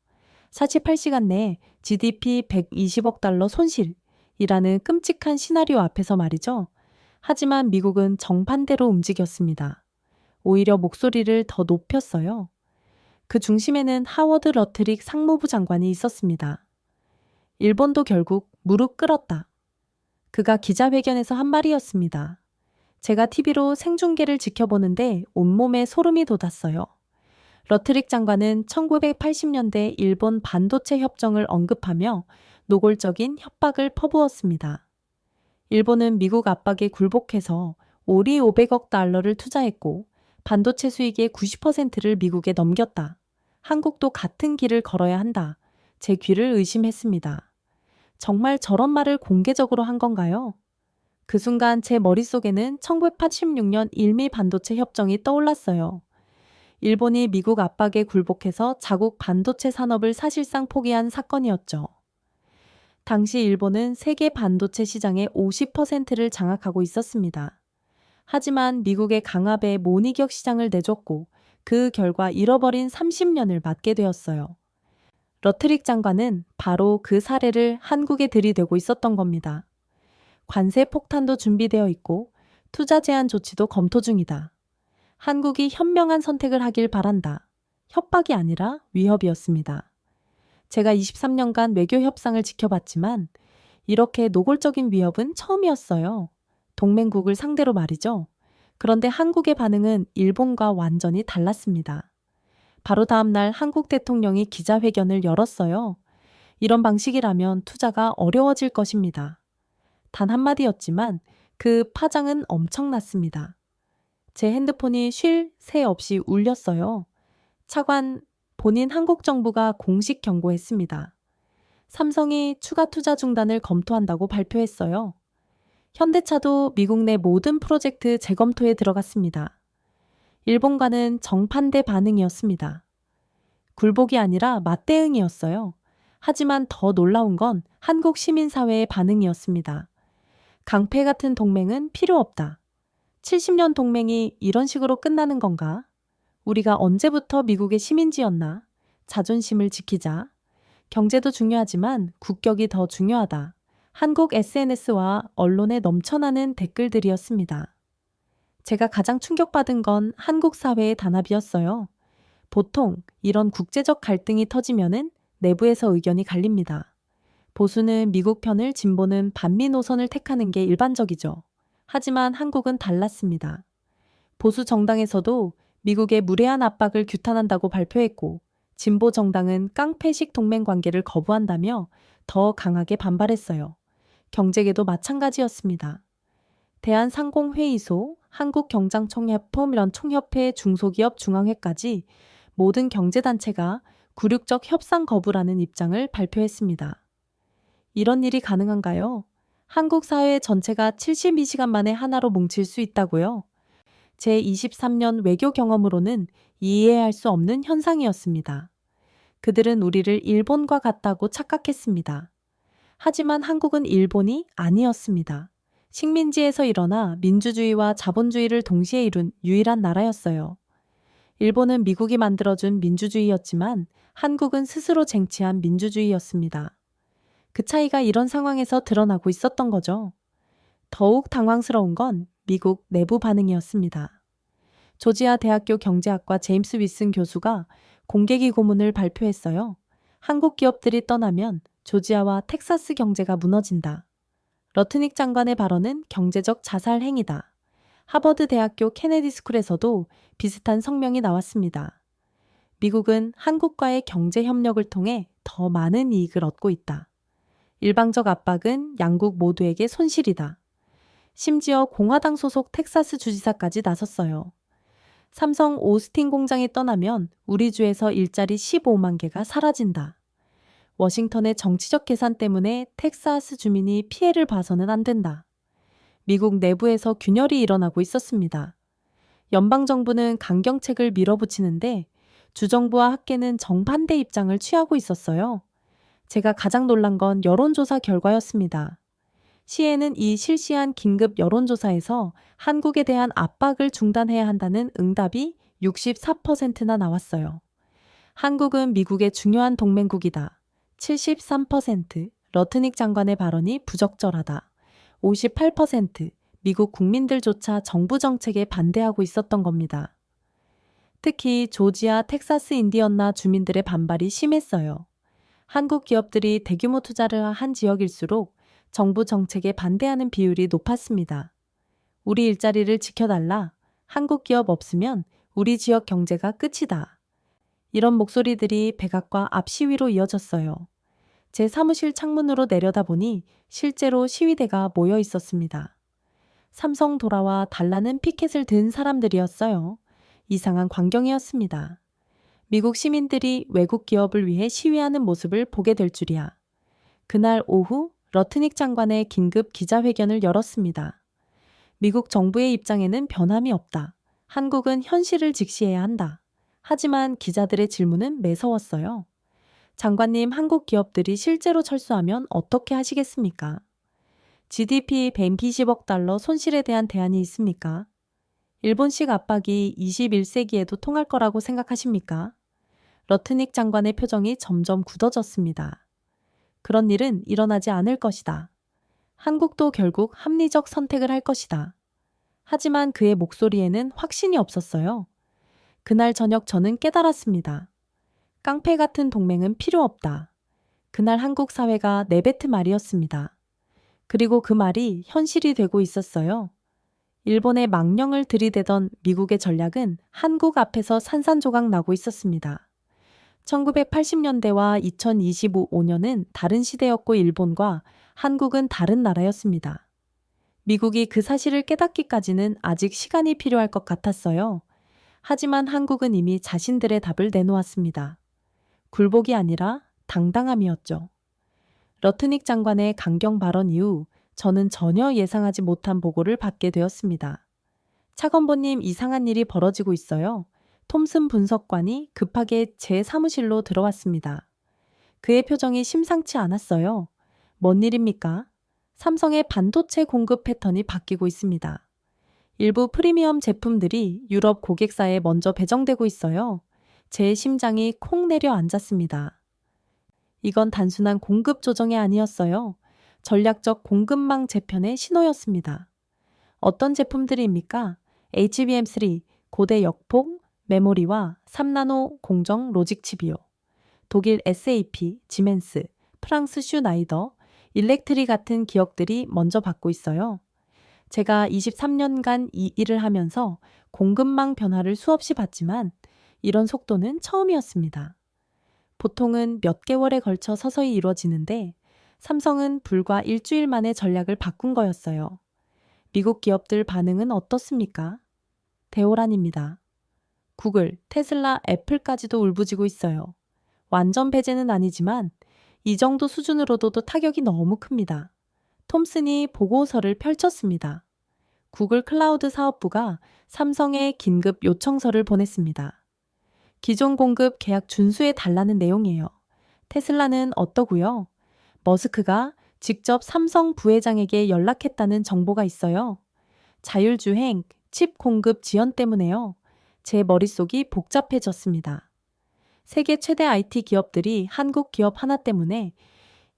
48시간 내 GDP 120억 달러 손실이라는 끔찍한 시나리오 앞에서 말이죠. 하지만 미국은 정반대로 움직였습니다. 오히려 목소리를 더 높였어요. 그 중심에는 하워드 러트릭 상무부 장관이 있었습니다. 일본도 결국 무릎 꿇었다. 그가 기자회견에서 한 말이었습니다. 제가 TV로 생중계를 지켜보는데 온몸에 소름이 돋았어요. 러트릭 장관은 1980년대 일본 반도체 협정을 언급하며 노골적인 협박을 퍼부었습니다. 일본은 미국 압박에 굴복해서 오리 500억 달러를 투자했고 반도체 수익의 90%를 미국에 넘겼다. 한국도 같은 길을 걸어야 한다. 제 귀를 의심했습니다. 정말 저런 말을 공개적으로 한 건가요? 그 순간 제 머릿속에는 1986년 일미 반도체 협정이 떠올랐어요. 일본이 미국 압박에 굴복해서 자국 반도체 산업을 사실상 포기한 사건이었죠. 당시 일본은 세계 반도체 시장의 50%를 장악하고 있었습니다. 하지만 미국의 강압에 못 이겨 시장을 내줬고 그 결과 잃어버린 30년을 맞게 되었어요. 러트릭 장관은 바로 그 사례를 한국에 들이대고 있었던 겁니다. 관세 폭탄도 준비되어 있고 투자 제한 조치도 검토 중이다. 한국이 현명한 선택을 하길 바란다. 협박이 아니라 위협이었습니다. 제가 23년간 외교 협상을 지켜봤지만 이렇게 노골적인 위협은 처음이었어요. 동맹국을 상대로 말이죠. 그런데 한국의 반응은 일본과 완전히 달랐습니다. 바로 다음 날 한국 대통령이 기자회견을 열었어요. 이런 방식이라면 투자가 어려워질 것입니다. 단 한마디였지만 그 파장은 엄청났습니다. 제 핸드폰이 쉴 새 없이 울렸어요. 차관, 본인 한국 정부가 공식 경고했습니다. 삼성이 추가 투자 중단을 검토한다고 발표했어요. 현대차도 미국 내 모든 프로젝트 재검토에 들어갔습니다. 일본과는 정반대 반응이었습니다. 굴복이 아니라 맞대응이었어요. 하지만 더 놀라운 건 한국 시민사회의 반응이었습니다. 강패 같은 동맹은 필요 없다. 70년 동맹이 이런 식으로 끝나는 건가? 우리가 언제부터 미국의 시민지였나? 자존심을 지키자. 경제도 중요하지만 국격이 더 중요하다. 한국 SNS와 언론에 넘쳐나는 댓글들이었습니다. 제가 가장 충격받은 건 한국 사회의 단합이었어요. 보통 이런 국제적 갈등이 터지면은 내부에서 의견이 갈립니다. 보수는 미국 편을, 진보는 반미 노선을 택하는 게 일반적이죠. 하지만 한국은 달랐습니다. 보수 정당에서도 미국의 무례한 압박을 규탄한다고 발표했고, 진보 정당은 깡패식 동맹 관계를 거부한다며 더 강하게 반발했어요. 경제계도 마찬가지였습니다. 대한상공회의소, 한국경장총협회, 중소기업 중앙회까지 모든 경제단체가 굴욕적 협상 거부라는 입장을 발표했습니다. 이런 일이 가능한가요? 한국 사회 전체가 72시간 만에 하나로 뭉칠 수 있다고요? 제 23년 외교 경험으로는 이해할 수 없는 현상이었습니다. 그들은 우리를 일본과 같다고 착각했습니다. 하지만 한국은 일본이 아니었습니다. 식민지에서 일어나 민주주의와 자본주의를 동시에 이룬 유일한 나라였어요. 일본은 미국이 만들어준 민주주의였지만 한국은 스스로 쟁취한 민주주의였습니다. 그 차이가 이런 상황에서 드러나고 있었던 거죠. 더욱 당황스러운 건 미국 내부 반응이었습니다. 조지아 대학교 경제학과 제임스 위슨 교수가 공개기 고문을 발표했어요. 한국 기업들이 떠나면 조지아와 텍사스 경제가 무너진다. 러트닉 장관의 발언은 경제적 자살 행위다. 하버드 대학교 케네디 스쿨에서도 비슷한 성명이 나왔습니다. 미국은 한국과의 경제 협력을 통해 더 많은 이익을 얻고 있다. 일방적 압박은 양국 모두에게 손실이다. 심지어 공화당 소속 텍사스 주지사까지 나섰어요. 삼성 오스틴 공장이 떠나면 우리 주에서 일자리 15만 개가 사라진다. 워싱턴의 정치적 계산 때문에 텍사스 주민이 피해를 봐서는 안 된다. 미국 내부에서 균열이 일어나고 있었습니다. 연방정부는 강경책을 밀어붙이는데 주정부와 학계는 정반대 입장을 취하고 있었어요. 제가 가장 놀란 건 여론조사 결과였습니다. 시에는 이 실시한 긴급 여론조사에서 한국에 대한 압박을 중단해야 한다는 응답이 64%나 나왔어요. 한국은 미국의 중요한 동맹국이다. 73%, 러트닉 장관의 발언이 부적절하다. 58%, 미국 국민들조차 정부 정책에 반대하고 있었던 겁니다. 특히 조지아, 텍사스, 인디언나 주민들의 반발이 심했어요. 한국 기업들이 대규모 투자를 한 지역일수록 정부 정책에 반대하는 비율이 높았습니다. 우리 일자리를 지켜달라. 한국 기업 없으면 우리 지역 경제가 끝이다. 이런 목소리들이 백악과 앞 시위로 이어졌어요. 제 사무실 창문으로 내려다보니 실제로 시위대가 모여 있었습니다. 삼성 돌아와 달라는 피켓을 든 사람들이었어요. 이상한 광경이었습니다. 미국 시민들이 외국 기업을 위해 시위하는 모습을 보게 될 줄이야. 그날 오후 러트닉 장관의 긴급 기자회견을 열었습니다. 미국 정부의 입장에는 변함이 없다. 한국은 현실을 직시해야 한다. 하지만 기자들의 질문은 매서웠어요. 장관님, 한국 기업들이 실제로 철수하면 어떻게 하시겠습니까? GDP 120억 달러 손실에 대한 대안이 있습니까? 일본식 압박이 21세기에도 통할 거라고 생각하십니까? 러트닉 장관의 표정이 점점 굳어졌습니다. 그런 일은 일어나지 않을 것이다. 한국도 결국 합리적 선택을 할 것이다. 하지만 그의 목소리에는 확신이 없었어요. 그날 저녁 저는 깨달았습니다. 깡패 같은 동맹은 필요 없다. 그날 한국 사회가 내뱉은 말이었습니다. 그리고 그 말이 현실이 되고 있었어요. 일본의 망령을 들이대던 미국의 전략은 한국 앞에서 산산조각 나고 있었습니다. 1980년대와 2025년은 다른 시대였고 일본과 한국은 다른 나라였습니다. 미국이 그 사실을 깨닫기까지는 아직 시간이 필요할 것 같았어요. 하지만 한국은 이미 자신들의 답을 내놓았습니다. 굴복이 아니라 당당함이었죠. 러트닉 장관의 강경 발언 이후 저는 전혀 예상하지 못한 보고를 받게 되었습니다. 차관보님, 이상한 일이 벌어지고 있어요. 톰슨 분석관이 급하게 제 사무실로 들어왔습니다. 그의 표정이 심상치 않았어요. 뭔 일입니까? 삼성의 반도체 공급 패턴이 바뀌고 있습니다. 일부 프리미엄 제품들이 유럽 고객사에 먼저 배정되고 있어요. 제 심장이 콩 내려앉았습니다. 이건 단순한 공급 조정이 아니었어요. 전략적 공급망 재편의 신호였습니다. 어떤 제품들입니까? HBM3 고대 역폭 메모리와 3나노 공정 로직 칩이요. 독일 SAP, 지멘스, 프랑스 슈나이더, 일렉트리 같은 기업들이 먼저 받고 있어요. 제가 23년간 이 일을 하면서 공급망 변화를 수없이 봤지만 이런 속도는 처음이었습니다. 보통은 몇 개월에 걸쳐 서서히 이루어지는데 삼성은 불과 일주일 만에 전략을 바꾼 거였어요. 미국 기업들 반응은 어떻습니까? 대호란입니다. 구글, 테슬라, 애플까지도 울부짖고 있어요. 완전 배제는 아니지만 이 정도 수준으로도 타격이 너무 큽니다. 톰슨이 보고서를 펼쳤습니다. 구글 클라우드 사업부가 삼성에 긴급 요청서를 보냈습니다. 기존 공급 계약 준수해 달라는 내용이에요. 테슬라는 어떠고요? 머스크가 직접 삼성 부회장에게 연락했다는 정보가 있어요. 자율주행, 칩 공급 지연 때문에요. 제 머릿속이 복잡해졌습니다. 세계 최대 IT 기업들이 한국 기업 하나 때문에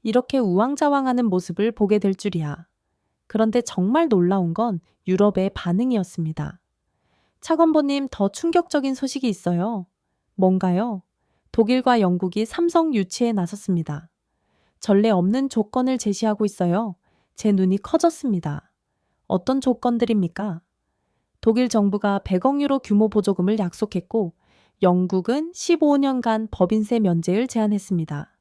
이렇게 우왕좌왕하는 모습을 보게 될 줄이야. 그런데 정말 놀라운 건 유럽의 반응이었습니다. 차관보님, 더 충격적인 소식이 있어요. 뭔가요? 독일과 영국이 삼성 유치에 나섰습니다. 전례 없는 조건을 제시하고 있어요. 제 눈이 커졌습니다. 어떤 조건들입니까? 독일 정부가 100억 유로 규모 보조금을 약속했고 영국은 15년간 법인세 면제를 제안했습니다.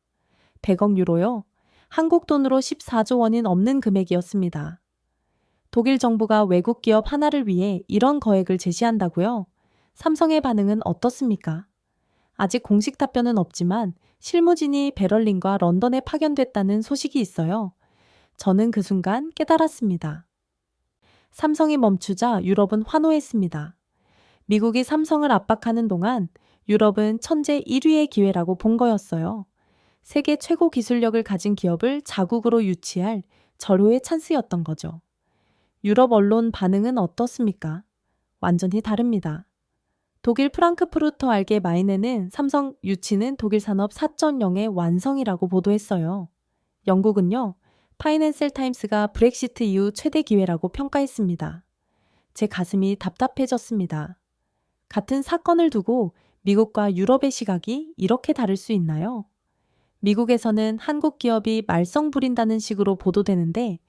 100억 유로요? 한국 돈으로 14조 원인 없는 금액이었습니다. 독일 정부가 외국 기업 하나를 위해 이런 거액을 제시한다고요? 삼성의 반응은 어떻습니까? 아직 공식 답변은 없지만 실무진이 베를린과 런던에 파견됐다는 소식이 있어요. 저는 그 순간 깨달았습니다. 삼성이 멈추자 유럽은 환호했습니다. 미국이 삼성을 압박하는 동안 유럽은 천재 1위의 기회라고 본 거였어요. 세계 최고 기술력을 가진 기업을 자국으로 유치할 절호의 찬스였던 거죠. 유럽 언론 반응은 어떻습니까? 완전히 다릅니다. 독일 프랑크푸르터 알게마인에는 삼성 유치는 독일 산업 4.0의 완성이라고 보도했어요. 영국은요, 파이낸셜 타임스가 브렉시트 이후 최대 기회라고 평가했습니다. 제 가슴이 답답해졌습니다. 같은 사건을 두고 미국과 유럽의 시각이 이렇게 다를 수 있나요? 미국에서는 한국 기업이 말썽 부린다는 식으로 보도되는데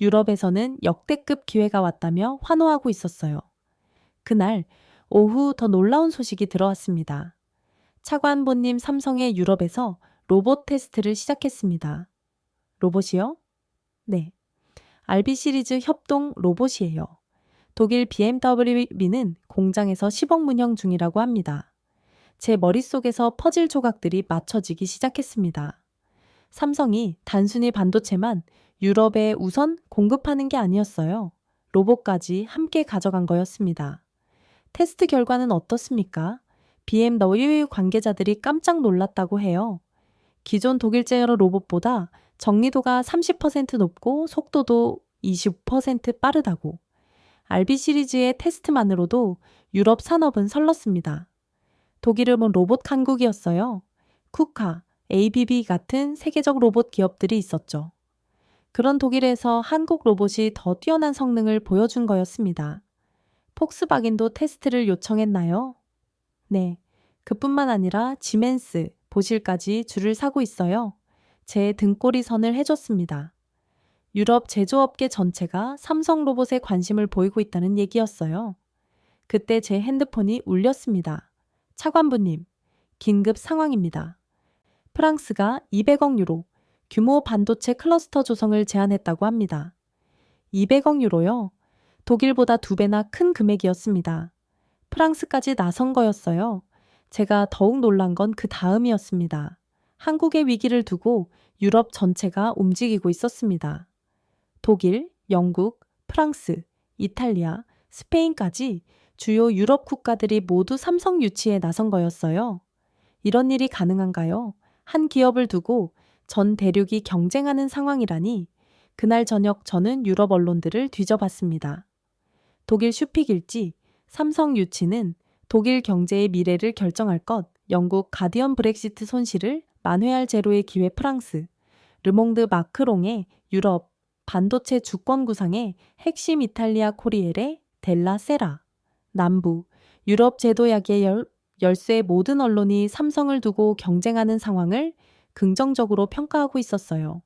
유럽에서는 역대급 기회가 왔다며 환호하고 있었어요. 그날 오후 더 놀라운 소식이 들어왔습니다. 차관보님, 삼성의 유럽에서 로봇 테스트를 시작했습니다. 로봇이요? 네. RB 시리즈 협동 로봇이에요. 독일 BMW는 공장에서 시범 운영 중이라고 합니다. 제 머릿속에서 퍼즐 조각들이 맞춰지기 시작했습니다. 삼성이 단순히 반도체만 유럽에 우선 공급하는 게 아니었어요. 로봇까지 함께 가져간 거였습니다. 테스트 결과는 어떻습니까? BMW 관계자들이 깜짝 놀랐다고 해요. 기존 독일 제어 로봇보다 정리도가 30% 높고 속도도 25% 빠르다고. RB 시리즈의 테스트만으로도 유럽 산업은 설렀습니다. 독일은 로봇 강국이었어요. 쿠카, ABB 같은 세계적 로봇 기업들이 있었죠. 그런 독일에서 한국 로봇이 더 뛰어난 성능을 보여준 거였습니다. 폭스바겐도 테스트를 요청했나요? 네. 그뿐만 아니라 지멘스, 보실까지 줄을 서고 있어요. 제 등골이 선을 해줬습니다. 유럽 제조업계 전체가 삼성 로봇에 관심을 보이고 있다는 얘기였어요. 그때 제 핸드폰이 울렸습니다. 차관부님, 긴급 상황입니다. 프랑스가 200억 유로 규모 반도체 클러스터 조성을 제안했다고 합니다. 200억 유로요? 독일보다 2배나 큰 금액이었습니다. 프랑스까지 나선 거였어요. 제가 더욱 놀란 건 그 다음이었습니다. 한국의 위기를 두고 유럽 전체가 움직이고 있었습니다. 독일, 영국, 프랑스, 이탈리아, 스페인까지 주요 유럽 국가들이 모두 삼성 유치에 나선 거였어요. 이런 일이 가능한가요? 한 기업을 두고 전 대륙이 경쟁하는 상황이라니. 그날 저녁 저는 유럽 언론들을 뒤져봤습니다. 독일 슈픽일지, 삼성 유치는 독일 경제의 미래를 결정할 것, 영국 가디언 브렉시트 손실을 만회할 제로의 기회 프랑스, 르몽드 마크롱의 유럽, 반도체 주권 구상의 핵심 이탈리아 코리엘의 델라 세라, 남부, 유럽 제도약의 열쇠 모든 언론이 삼성을 두고 경쟁하는 상황을 긍정적으로 평가하고 있었어요.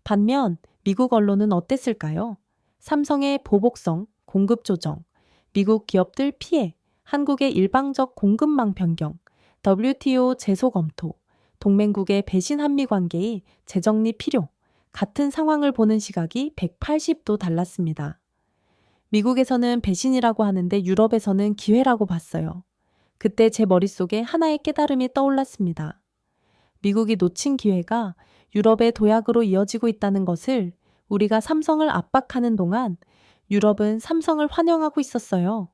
반면 미국 언론은 어땠을까요? 삼성의 보복성, 공급 조정, 미국 기업들 피해, 한국의 일방적 공급망 변경, WTO 제소 검토, 동맹국의 배신 한미 관계의 재정리 필요, 같은 상황을 보는 시각이 180도 달랐습니다. 미국에서는 배신이라고 하는데 유럽에서는 기회라고 봤어요. 그때 제 머릿속에 하나의 깨달음이 떠올랐습니다. 미국이 놓친 기회가 유럽의 도약으로 이어지고 있다는 것을 우리가 삼성을 압박하는 동안 유럽은 삼성을 환영하고 있었어요.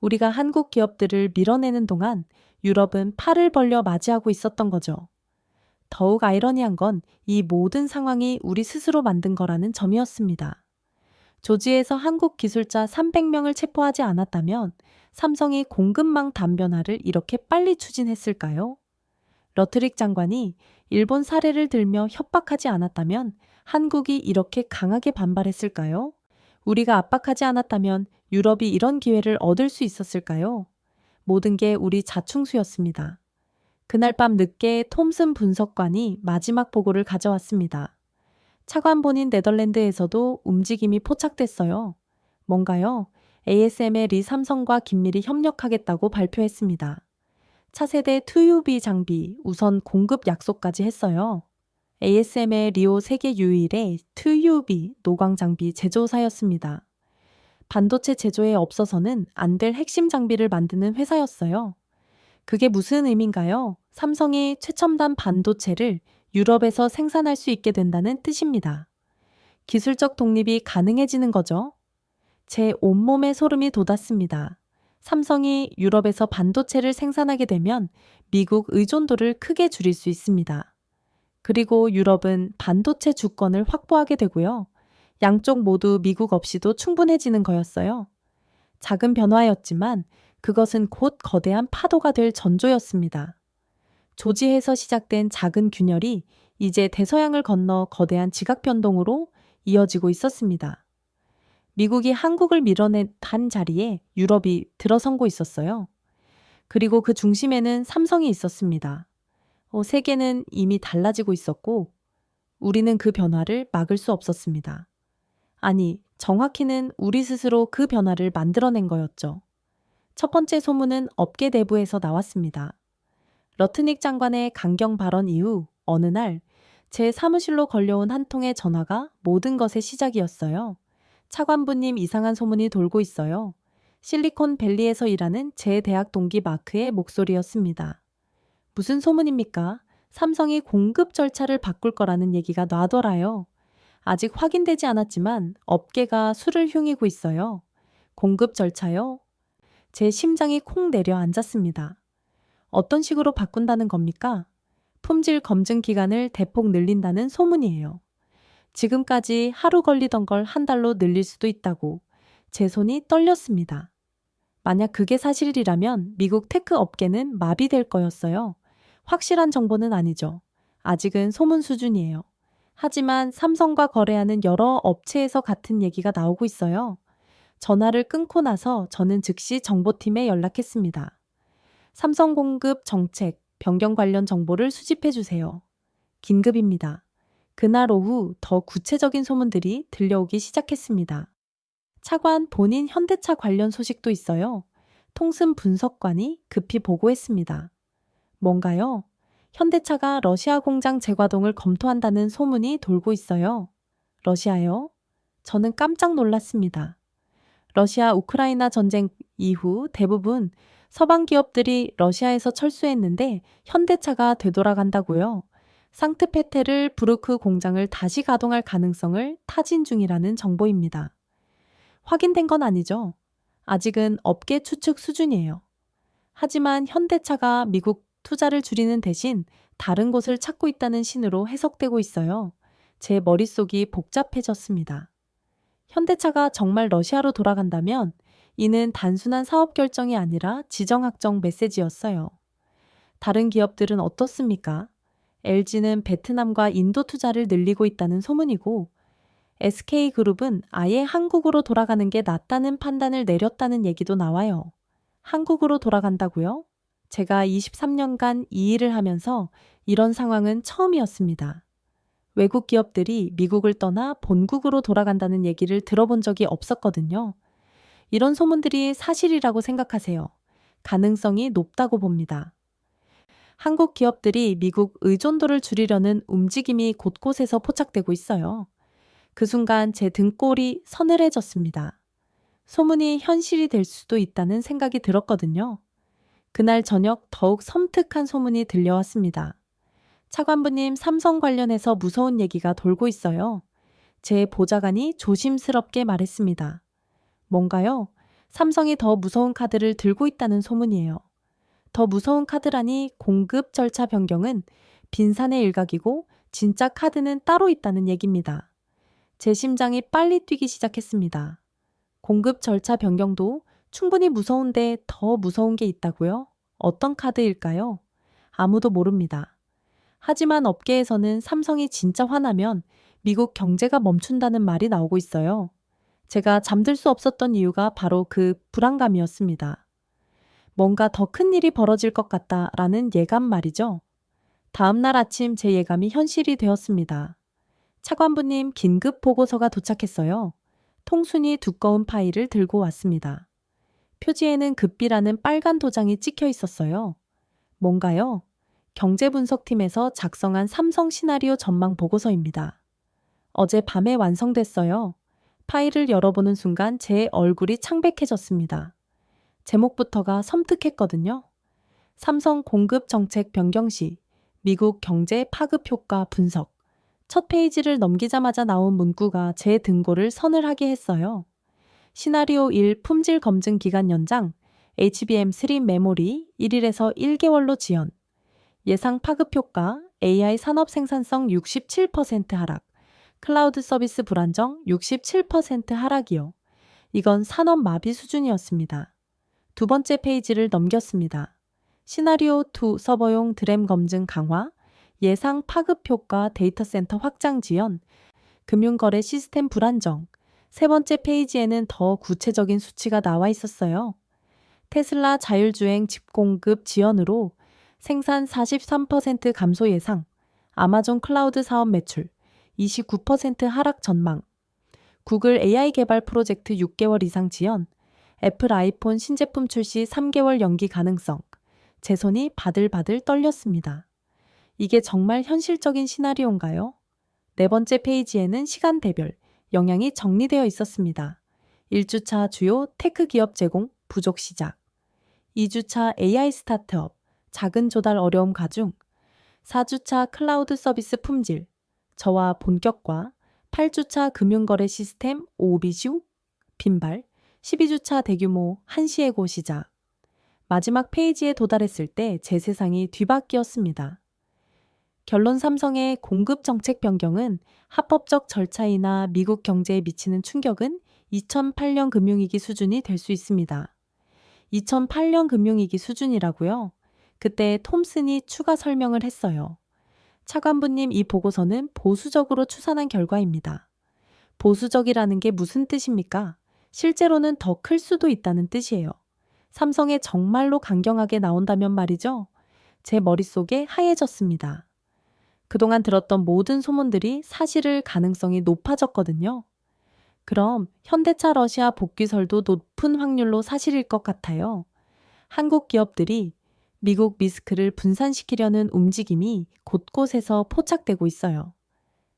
우리가 한국 기업들을 밀어내는 동안 유럽은 팔을 벌려 맞이하고 있었던 거죠. 더욱 아이러니한 건 이 모든 상황이 우리 스스로 만든 거라는 점이었습니다. 조지에서 한국 기술자 300명을 체포하지 않았다면 삼성이 공급망 단변화를 이렇게 빨리 추진했을까요? 러트릭 장관이 일본 사례를 들며 협박하지 않았다면 한국이 이렇게 강하게 반발했을까요? 우리가 압박하지 않았다면 유럽이 이런 기회를 얻을 수 있었을까요? 모든 게 우리 자충수였습니다. 그날 밤 늦게 톰슨 분석관이 마지막 보고를 가져왔습니다. 차관본인 네덜란드에서도 움직임이 포착됐어요. 뭔가요? ASM의 리 삼성과 긴밀히 협력하겠다고 발표했습니다. 차세대 2UB 장비 우선 공급 약속까지 했어요. ASM의 리오 세계 유일의 2UB 노광 장비 제조사였습니다. 반도체 제조에 없어서는 안 될 핵심 장비를 만드는 회사였어요. 그게 무슨 의미인가요? 삼성이 최첨단 반도체를 유럽에서 생산할 수 있게 된다는 뜻입니다. 기술적 독립이 가능해지는 거죠. 제 온몸에 소름이 돋았습니다. 삼성이 유럽에서 반도체를 생산하게 되면 미국 의존도를 크게 줄일 수 있습니다. 그리고 유럽은 반도체 주권을 확보하게 되고요. 양쪽 모두 미국 없이도 충분해지는 거였어요. 작은 변화였지만 그것은 곧 거대한 파도가 될 전조였습니다. 조지에서 시작된 작은 균열이 이제 대서양을 건너 거대한 지각 변동으로 이어지고 있었습니다. 미국이 한국을 밀어낸 자리에 유럽이 들어선고 있었어요. 그리고 그 중심에는 삼성이 있었습니다. 세계는 이미 달라지고 있었고 우리는 그 변화를 막을 수 없었습니다. 아니, 정확히는 우리 스스로 그 변화를 만들어낸 거였죠. 첫 번째 소문은 업계 내부에서 나왔습니다. 러트닉 장관의 강경 발언 이후 어느 날 제 사무실로 걸려온 한 통의 전화가 모든 것의 시작이었어요. 차관부님 이상한 소문이 돌고 있어요. 실리콘밸리에서 일하는 제 대학 동기 마크의 목소리였습니다. 무슨 소문입니까? 삼성이 공급 절차를 바꿀 거라는 얘기가 나더라요. 아직 확인되지 않았지만 업계가 수를 흉이고 있어요. 공급 절차요? 제 심장이 콩 내려앉았습니다. 어떤 식으로 바꾼다는 겁니까? 품질 검증 기간을 대폭 늘린다는 소문이에요. 지금까지 하루 걸리던 걸 한 달로 늘릴 수도 있다고 제 손이 떨렸습니다. 만약 그게 사실이라면 미국 테크 업계는 마비될 거였어요. 확실한 정보는 아니죠. 아직은 소문 수준이에요. 하지만 삼성과 거래하는 여러 업체에서 같은 얘기가 나오고 있어요. 전화를 끊고 나서 저는 즉시 정보팀에 연락했습니다. 삼성 공급 정책, 변경 관련 정보를 수집해 주세요. 긴급입니다. 그날 오후 더 구체적인 소문들이 들려오기 시작했습니다. 차관 본인 현대차 관련 소식도 있어요. 통신 분석관이 급히 보고했습니다. 뭔가요? 현대차가 러시아 공장 재가동을 검토한다는 소문이 돌고 있어요. 러시아요? 저는 깜짝 놀랐습니다. 러시아 우크라이나 전쟁 이후 대부분 서방 기업들이 러시아에서 철수했는데 현대차가 되돌아간다고요. 상트페테르부르크 공장을 다시 가동할 가능성을 타진 중이라는 정보입니다. 확인된 건 아니죠. 아직은 업계 추측 수준이에요. 하지만 현대차가 미국 투자를 줄이는 대신 다른 곳을 찾고 있다는 신호로 해석되고 있어요. 제 머릿속이 복잡해졌습니다. 현대차가 정말 러시아로 돌아간다면 이는 단순한 사업 결정이 아니라 지정학적 메시지였어요. 다른 기업들은 어떻습니까? LG는 베트남과 인도 투자를 늘리고 있다는 소문이고 SK그룹은 아예 한국으로 돌아가는 게 낫다는 판단을 내렸다는 얘기도 나와요. 한국으로 돌아간다고요? 제가 23년간 이 일을 하면서 이런 상황은 처음이었습니다. 외국 기업들이 미국을 떠나 본국으로 돌아간다는 얘기를 들어본 적이 없었거든요. 이런 소문들이 사실이라고 생각하세요? 가능성이 높다고 봅니다. 한국 기업들이 미국 의존도를 줄이려는 움직임이 곳곳에서 포착되고 있어요. 그 순간 제 등골이 서늘해졌습니다. 소문이 현실이 될 수도 있다는 생각이 들었거든요. 그날 저녁 더욱 섬뜩한 소문이 들려왔습니다. 차관부님, 삼성 관련해서 무서운 얘기가 돌고 있어요. 제 보좌관이 조심스럽게 말했습니다. 뭔가요? 삼성이 더 무서운 카드를 들고 있다는 소문이에요. 더 무서운 카드라니 공급 절차 변경은 빈산의 일각이고 진짜 카드는 따로 있다는 얘기입니다. 제 심장이 빨리 뛰기 시작했습니다. 공급 절차 변경도 충분히 무서운데 더 무서운 게 있다고요? 어떤 카드일까요? 아무도 모릅니다. 하지만 업계에서는 삼성이 진짜 화나면 미국 경제가 멈춘다는 말이 나오고 있어요. 제가 잠들 수 없었던 이유가 바로 그 불안감이었습니다. 뭔가 더 큰 일이 벌어질 것 같다라는 예감 말이죠. 다음 날 아침 제 예감이 현실이 되었습니다. 차관부님, 긴급 보고서가 도착했어요. 통순이 두꺼운 파일을 들고 왔습니다. 표지에는 급비라는 빨간 도장이 찍혀 있었어요. 뭔가요? 경제분석팀에서 작성한 삼성 시나리오 전망 보고서입니다. 어제 밤에 완성됐어요. 파일을 열어보는 순간 제 얼굴이 창백해졌습니다. 제목부터가 섬뜩했거든요. 삼성 공급 정책 변경 시 미국 경제 파급 효과 분석. 첫 페이지를 넘기자마자 나온 문구가 제 등골을 서늘하게 했어요. 시나리오 1 품질 검증 기간 연장, HBM3 메모리 1일에서 1개월로 지연, 예상 파급 효과, AI 산업 생산성 67% 하락, 클라우드 서비스 불안정 67% 하락이요. 이건 산업 마비 수준이었습니다. 두 번째 페이지를 넘겼습니다. 시나리오 2 서버용 드램 검증 강화, 예상 파급 효과 데이터 센터 확장 지연, 금융거래 시스템 불안정. 세 번째 페이지에는 더 구체적인 수치가 나와 있었어요. 테슬라 자율주행 집 공급 지연으로 생산 43% 감소 예상, 아마존 클라우드 사업 매출 29% 하락 전망, 구글 AI 개발 프로젝트 6개월 이상 지연, 애플 아이폰 신제품 출시 3개월 연기 가능성. 제 손이 바들바들 떨렸습니다. 이게 정말 현실적인 시나리오인가요? 네 번째 페이지에는 시간대별 영향이 정리되어 있었습니다. 1주차 주요 테크 기업 제공 부족 시작, 2주차 AI 스타트업 작은 조달 어려움 가중, 4주차 클라우드 서비스 품질 저하 본격화, 8주차 금융거래 시스템 오비슈 빈발, 12주차 대규모 한시해고 시작. 마지막 페이지에 도달했을 때 제 세상이 뒤바뀌었습니다. 결론 삼성의 공급 정책 변경은 합법적 절차이나 미국 경제에 미치는 충격은 2008년 금융위기 수준이 될 수 있습니다. 2008년 금융위기 수준이라고요? 그때 톰슨이 추가 설명을 했어요. 차관부님, 이 보고서는 보수적으로 추산한 결과입니다. 보수적이라는 게 무슨 뜻입니까? 실제로는 더 클 수도 있다는 뜻이에요. 삼성에 정말로 강경하게 나온다면 말이죠. 제 머릿속에 하얘졌습니다. 그동안 들었던 모든 소문들이 사실일 가능성이 높아졌거든요. 그럼 현대차 러시아 복귀설도 높은 확률로 사실일 것 같아요. 한국 기업들이 미국 리스크를 분산시키려는 움직임이 곳곳에서 포착되고 있어요.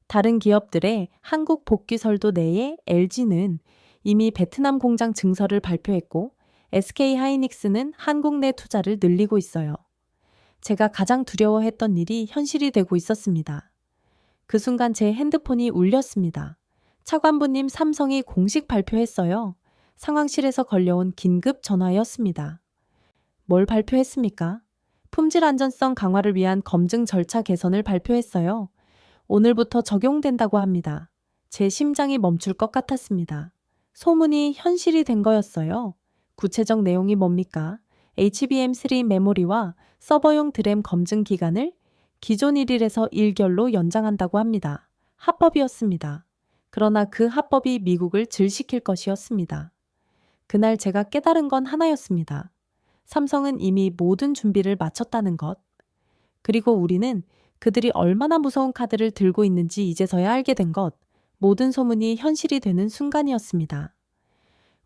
다른 기업들의 한국 복귀설도 내에 LG는 이미 베트남 공장 증설을 발표했고 SK하이닉스는 한국 내 투자를 늘리고 있어요. 제가 가장 두려워했던 일이 현실이 되고 있었습니다. 그 순간 제 핸드폰이 울렸습니다. 차관부님, 삼성이 공식 발표했어요. 상황실에서 걸려온 긴급 전화였습니다. 뭘 발표했습니까? 품질 안전성 강화를 위한 검증 절차 개선을 발표했어요. 오늘부터 적용된다고 합니다. 제 심장이 멈출 것 같았습니다. 소문이 현실이 된 거였어요. 구체적 내용이 뭡니까? HBM3 메모리와 서버용 드램 검증 기간을 기존 1일에서 1개월로 연장한다고 합니다. 합법이었습니다. 그러나 그 합법이 미국을 질시킬 것이었습니다. 그날 제가 깨달은 건 하나였습니다. 삼성은 이미 모든 준비를 마쳤다는 것. 그리고 우리는 그들이 얼마나 무서운 카드를 들고 있는지 이제서야 알게 된 것. 모든 소문이 현실이 되는 순간이었습니다.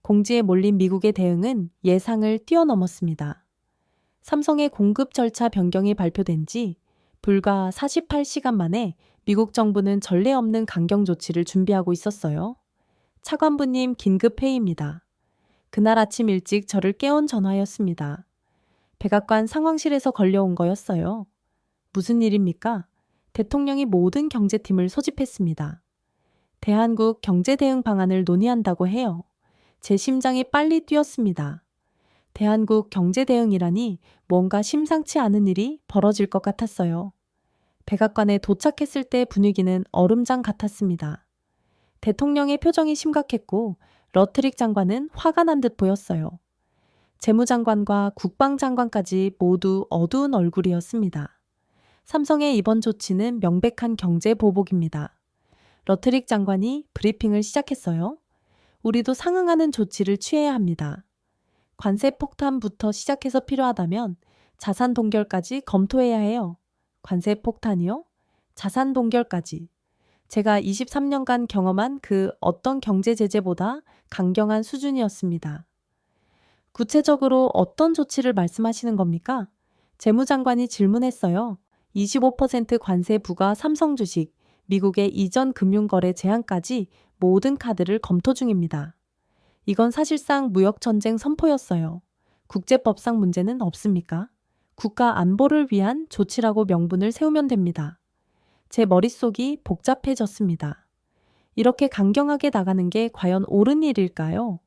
공지에 몰린 미국의 대응은 예상을 뛰어넘었습니다. 삼성의 공급 절차 변경이 발표된 지 불과 48시간 만에 미국 정부는 전례 없는 강경 조치를 준비하고 있었어요. 차관부님 긴급 회의입니다. 그날 아침 일찍 저를 깨운 전화였습니다. 백악관 상황실에서 걸려온 거였어요. 무슨 일입니까? 대통령이 모든 경제팀을 소집했습니다. 대한국 경제 대응 방안을 논의한다고 해요. 제 심장이 빨리 뛰었습니다. 대한국 경제 대응이라니 뭔가 심상치 않은 일이 벌어질 것 같았어요. 백악관에 도착했을 때 분위기는 얼음장 같았습니다. 대통령의 표정이 심각했고 러트릭 장관은 화가 난 듯 보였어요. 재무장관과 국방장관까지 모두 어두운 얼굴이었습니다. 삼성의 이번 조치는 명백한 경제 보복입니다. 러트릭 장관이 브리핑을 시작했어요. 우리도 상응하는 조치를 취해야 합니다. 관세 폭탄부터 시작해서 필요하다면 자산 동결까지 검토해야 해요. 관세 폭탄이요? 자산 동결까지. 제가 23년간 경험한 그 어떤 경제 제재보다 강경한 수준이었습니다. 구체적으로 어떤 조치를 말씀하시는 겁니까? 재무장관이 질문했어요. 25% 관세 부과 삼성 주식, 미국의 이전 금융거래 제한까지 모든 카드를 검토 중입니다. 이건 사실상 무역전쟁 선포였어요. 국제법상 문제는 없습니까? 국가 안보를 위한 조치라고 명분을 세우면 됩니다. 제 머릿속이 복잡해졌습니다. 이렇게 강경하게 나가는 게 과연 옳은 일일까요?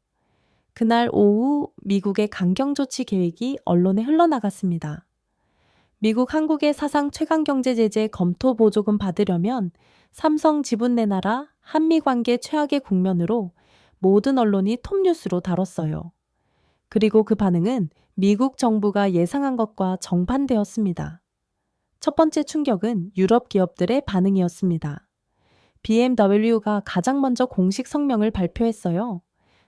그날 오후 미국의 강경조치 계획이 언론에 흘러나갔습니다. 미국 한국의 사상 최강 경제 제재 검토 보조금 받으려면 삼성 지분 내놔라 한미 관계 최악의 국면으로 모든 언론이 톱뉴스로 다뤘어요. 그리고 그 반응은 미국 정부가 예상한 것과 정반대였습니다. 첫 번째 충격은 유럽 기업들의 반응이었습니다. BMW가 가장 먼저 공식 성명을 발표했어요.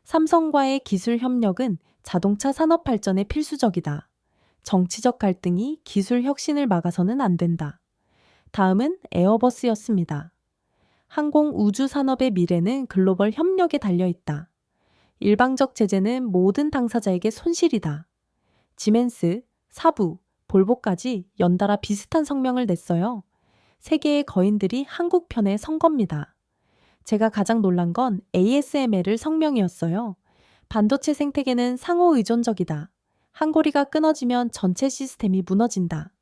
삼성과의 기술 협력은 자동차 산업 발전에 필수적이다. 정치적 갈등이 기술 혁신을 막아서는 안 된다. 다음은 에어버스였습니다. 항공 우주 산업의 미래는 글로벌 협력에 달려 있다. 일방적 제재는 모든 당사자에게 손실이다. 지멘스, 사부, 볼보까지 연달아 비슷한 성명을 냈어요. 세계의 거인들이 한국 편에 선 겁니다. 제가 가장 놀란 건 ASML을 성명이었어요. 반도체 생태계는 상호 의존적이다. 한 고리가 끊어지면 전체 시스템이 무너진다.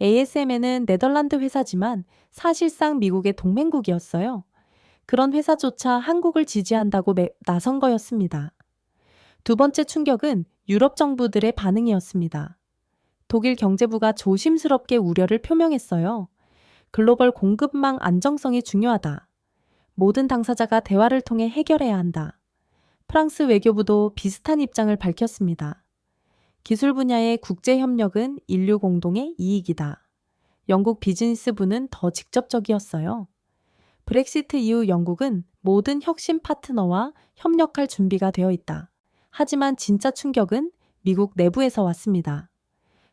ASML은 네덜란드 회사지만 사실상 미국의 동맹국이었어요. 그런 회사조차 한국을 지지한다고 나선 거였습니다. 두 번째 충격은 유럽 정부들의 반응이었습니다. 독일 경제부가 조심스럽게 우려를 표명했어요. 글로벌 공급망 안정성이 중요하다. 모든 당사자가 대화를 통해 해결해야 한다. 프랑스 외교부도 비슷한 입장을 밝혔습니다. 기술 분야의 국제협력은 인류 공동의 이익이다. 영국 비즈니스부는 더 직접적이었어요. 브렉시트 이후 영국은 모든 혁신 파트너와 협력할 준비가 되어 있다. 하지만 진짜 충격은 미국 내부에서 왔습니다.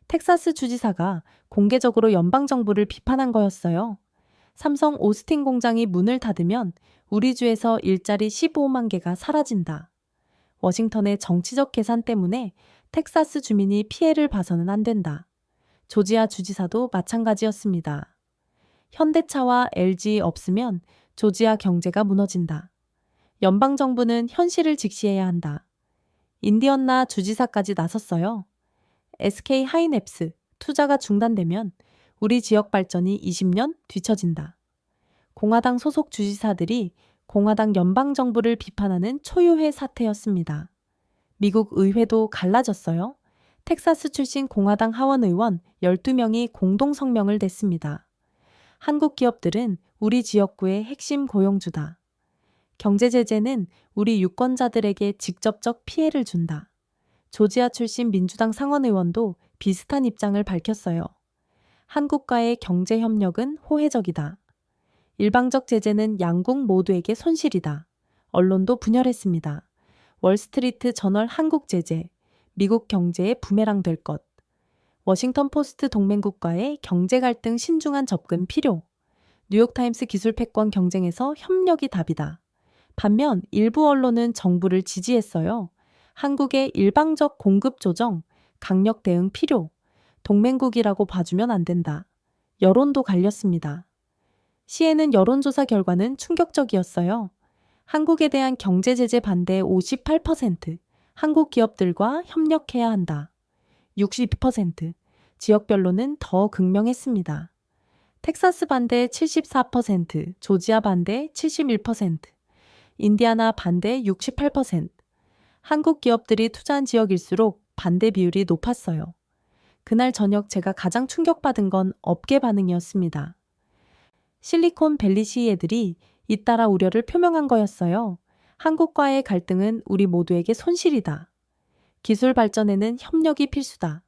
텍사스 주지사가 공개적으로 연방정부를 비판한 거였어요. 삼성 오스틴 공장이 문을 닫으면 우리 주에서 일자리 15만 개가 사라진다. 워싱턴의 정치적 계산 때문에 텍사스 주민이 피해를 봐서는 안 된다. 조지아 주지사도 마찬가지였습니다. 현대차와 LG 없으면 조지아 경제가 무너진다. 연방정부는 현실을 직시해야 한다. 인디언나 주지사까지 나섰어요. SK 하이냅스 투자가 중단되면 우리 지역 발전이 20년 뒤처진다. 공화당 소속 주지사들이 공화당 연방정부를 비판하는 초유의 사태였습니다. 미국 의회도 갈라졌어요. 텍사스 출신 공화당 하원 의원 12명이 공동 성명을 냈습니다. 한국 기업들은 우리 지역구의 핵심 고용주다. 경제 제재는 우리 유권자들에게 직접적 피해를 준다. 조지아 출신 민주당 상원 의원도 비슷한 입장을 밝혔어요. 한국과의 경제 협력은 호혜적이다. 일방적 제재는 양국 모두에게 손실이다. 언론도 분열했습니다. 월스트리트 저널 한국 제재, 미국 경제에 부메랑 될 것. 워싱턴 포스트 동맹국과의 경제 갈등 신중한 접근 필요. 뉴욕타임스 기술 패권 경쟁에서 협력이 답이다. 반면 일부 언론은 정부를 지지했어요. 한국의 일방적 공급 조정, 강력 대응 필요. 동맹국이라고 봐주면 안 된다. 여론도 갈렸습니다. CNN 여론조사 결과는 충격적이었어요. 한국에 대한 경제 제재 반대 58%, 한국 기업들과 협력해야 한다. 62%, 지역별로는 더 극명했습니다. 텍사스 반대 74%, 조지아 반대 71%, 인디아나 반대 68%. 한국 기업들이 투자한 지역일수록 반대 비율이 높았어요. 그날 저녁 제가 가장 충격받은 건 업계 반응이었습니다. 실리콘밸리 시의들이 잇따라 우려를 표명한 거였어요. 한국과의 갈등은 우리 모두에게 손실이다. 기술 발전에는 협력이 필수다.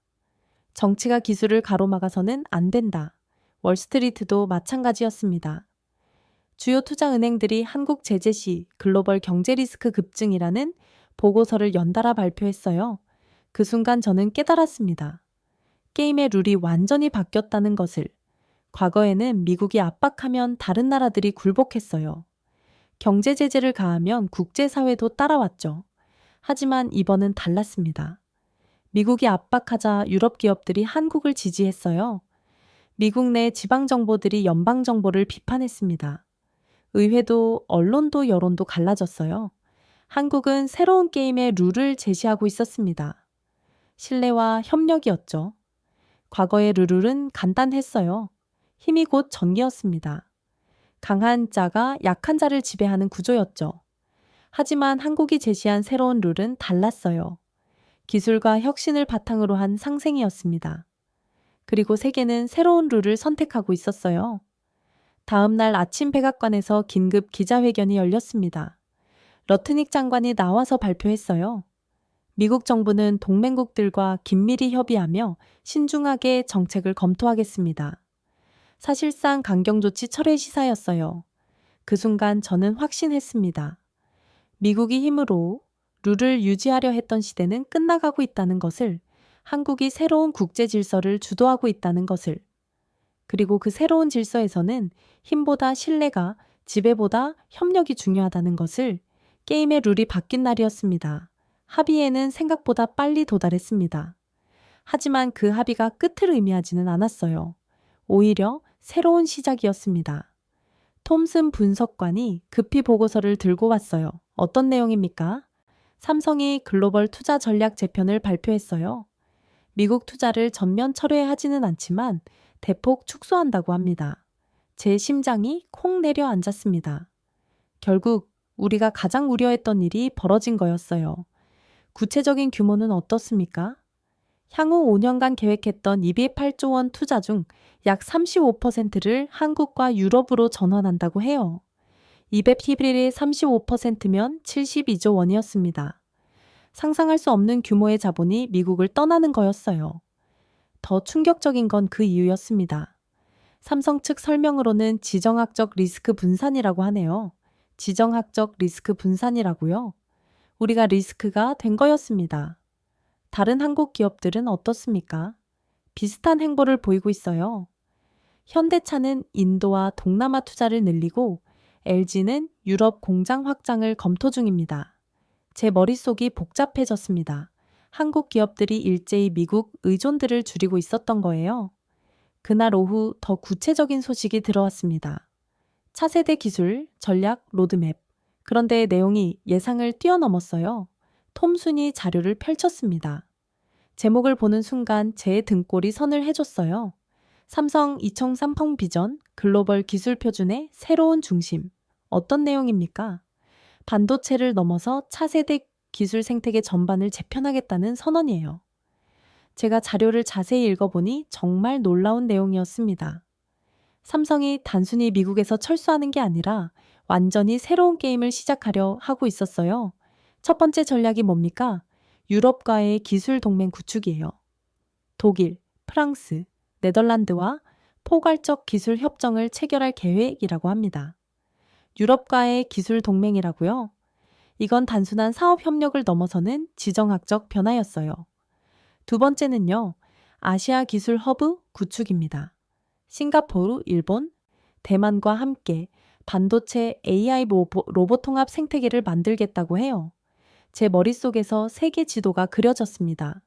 정치가 기술을 가로막아서는 안 된다. 월스트리트도 마찬가지였습니다. 주요 투자은행들이 한국 제재 시 글로벌 경제 리스크 급증이라는 보고서를 연달아 발표했어요. 그 순간 저는 깨달았습니다. 게임의 룰이 완전히 바뀌었다는 것을. 과거에는 미국이 압박하면 다른 나라들이 굴복했어요. 경제 제재를 가하면 국제사회도 따라왔죠. 하지만 이번은 달랐습니다. 미국이 압박하자 유럽 기업들이 한국을 지지했어요. 미국 내 지방정보들이 연방정보를 비판했습니다. 의회도 언론도 여론도 갈라졌어요. 한국은 새로운 게임의 룰을 제시하고 있었습니다. 신뢰와 협력이었죠. 과거의 룰은 간단했어요. 힘이 곧 전기였습니다. 강한 자가 약한 자를 지배하는 구조였죠. 하지만 한국이 제시한 새로운 룰은 달랐어요. 기술과 혁신을 바탕으로 한 상생이었습니다. 그리고 세계는 새로운 룰을 선택하고 있었어요. 다음 날 아침 백악관에서 긴급 기자회견이 열렸습니다. 러트닉 장관이 나와서 발표했어요. 미국 정부는 동맹국들과 긴밀히 협의하며 신중하게 정책을 검토하겠습니다. 사실상 강경조치 철회 시사였어요. 그 순간 저는 확신했습니다. 미국이 힘으로 룰을 유지하려 했던 시대는 끝나가고 있다는 것을, 한국이 새로운 국제 질서를 주도하고 있다는 것을, 그리고 그 새로운 질서에서는 힘보다 신뢰가, 지배보다 협력이 중요하다는 것을, 게임의 룰이 바뀐 날이었습니다. 합의에는 생각보다 빨리 도달했습니다. 하지만 그 합의가 끝을 의미하지는 않았어요. 오히려 새로운 시작이었습니다. 톰슨 분석관이 급히 보고서를 들고 왔어요. 어떤 내용입니까? 삼성이 글로벌 투자 전략 재편을 발표했어요. 미국 투자를 전면 철회하지는 않지만 대폭 축소한다고 합니다. 제 심장이 콩 내려앉았습니다. 결국 우리가 가장 우려했던 일이 벌어진 거였어요. 구체적인 규모는 어떻습니까? 향후 5년간 계획했던 208조 원 투자 중 약 35%를 한국과 유럽으로 전환한다고 해요. 211의 35%면 72조 원이었습니다. 상상할 수 없는 규모의 자본이 미국을 떠나는 거였어요. 더 충격적인 건 그 이유였습니다. 삼성 측 설명으로는 지정학적 리스크 분산이라고 하네요. 지정학적 리스크 분산이라고요? 우리가 리스크가 된 거였습니다. 다른 한국 기업들은 어떻습니까? 비슷한 행보를 보이고 있어요. 현대차는 인도와 동남아 투자를 늘리고 LG는 유럽 공장 확장을 검토 중입니다. 제 머릿속이 복잡해졌습니다. 한국 기업들이 일제히 미국 의존들을 줄이고 있었던 거예요. 그날 오후 더 구체적인 소식이 들어왔습니다. 차세대 기술, 전략, 로드맵. 그런데 내용이 예상을 뛰어넘었어요. 톰순이 자료를 펼쳤습니다. 제목을 보는 순간 제 등골이 선을 해줬어요. 삼성 2030 비전, 글로벌 기술 표준의 새로운 중심. 어떤 내용입니까? 반도체를 넘어서 차세대 기술 생태계 전반을 재편하겠다는 선언이에요. 제가 자료를 자세히 읽어보니 정말 놀라운 내용이었습니다. 삼성이 단순히 미국에서 철수하는 게 아니라 완전히 새로운 게임을 시작하려 하고 있었어요. 첫 번째 전략이 뭡니까? 유럽과의 기술 동맹 구축이에요. 독일, 프랑스, 네덜란드와 포괄적 기술 협정을 체결할 계획이라고 합니다. 유럽과의 기술 동맹이라고요? 이건 단순한 사업 협력을 넘어서는 지정학적 변화였어요. 두 번째는요, 아시아 기술 허브 구축입니다. 싱가포르, 일본, 대만과 함께 반도체 AI 로봇 통합 생태계를 만들겠다고 해요. 제 머릿속에서 세계 지도가 그려졌습니다.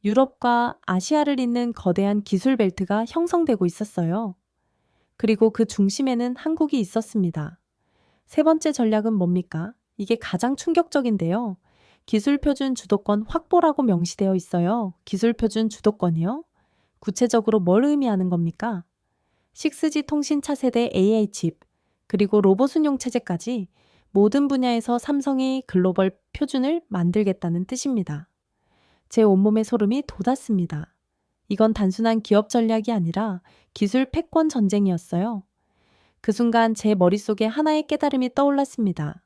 유럽과 아시아를 잇는 거대한 기술 벨트가 형성되고 있었어요. 그리고 그 중심에는 한국이 있었습니다. 세 번째 전략은 뭡니까? 이게 가장 충격적인데요. 기술표준 주도권 확보라고 명시되어 있어요. 기술표준 주도권이요? 구체적으로 뭘 의미하는 겁니까? 6G 통신 차세대 AI 칩, 그리고 로봇 운용 체제까지 모든 분야에서 삼성이 글로벌 표준을 만들겠다는 뜻입니다. 제 온몸에 소름이 돋았습니다. 이건 단순한 기업 전략이 아니라 기술 패권 전쟁이었어요. 그 순간 제 머릿속에 하나의 깨달음이 떠올랐습니다.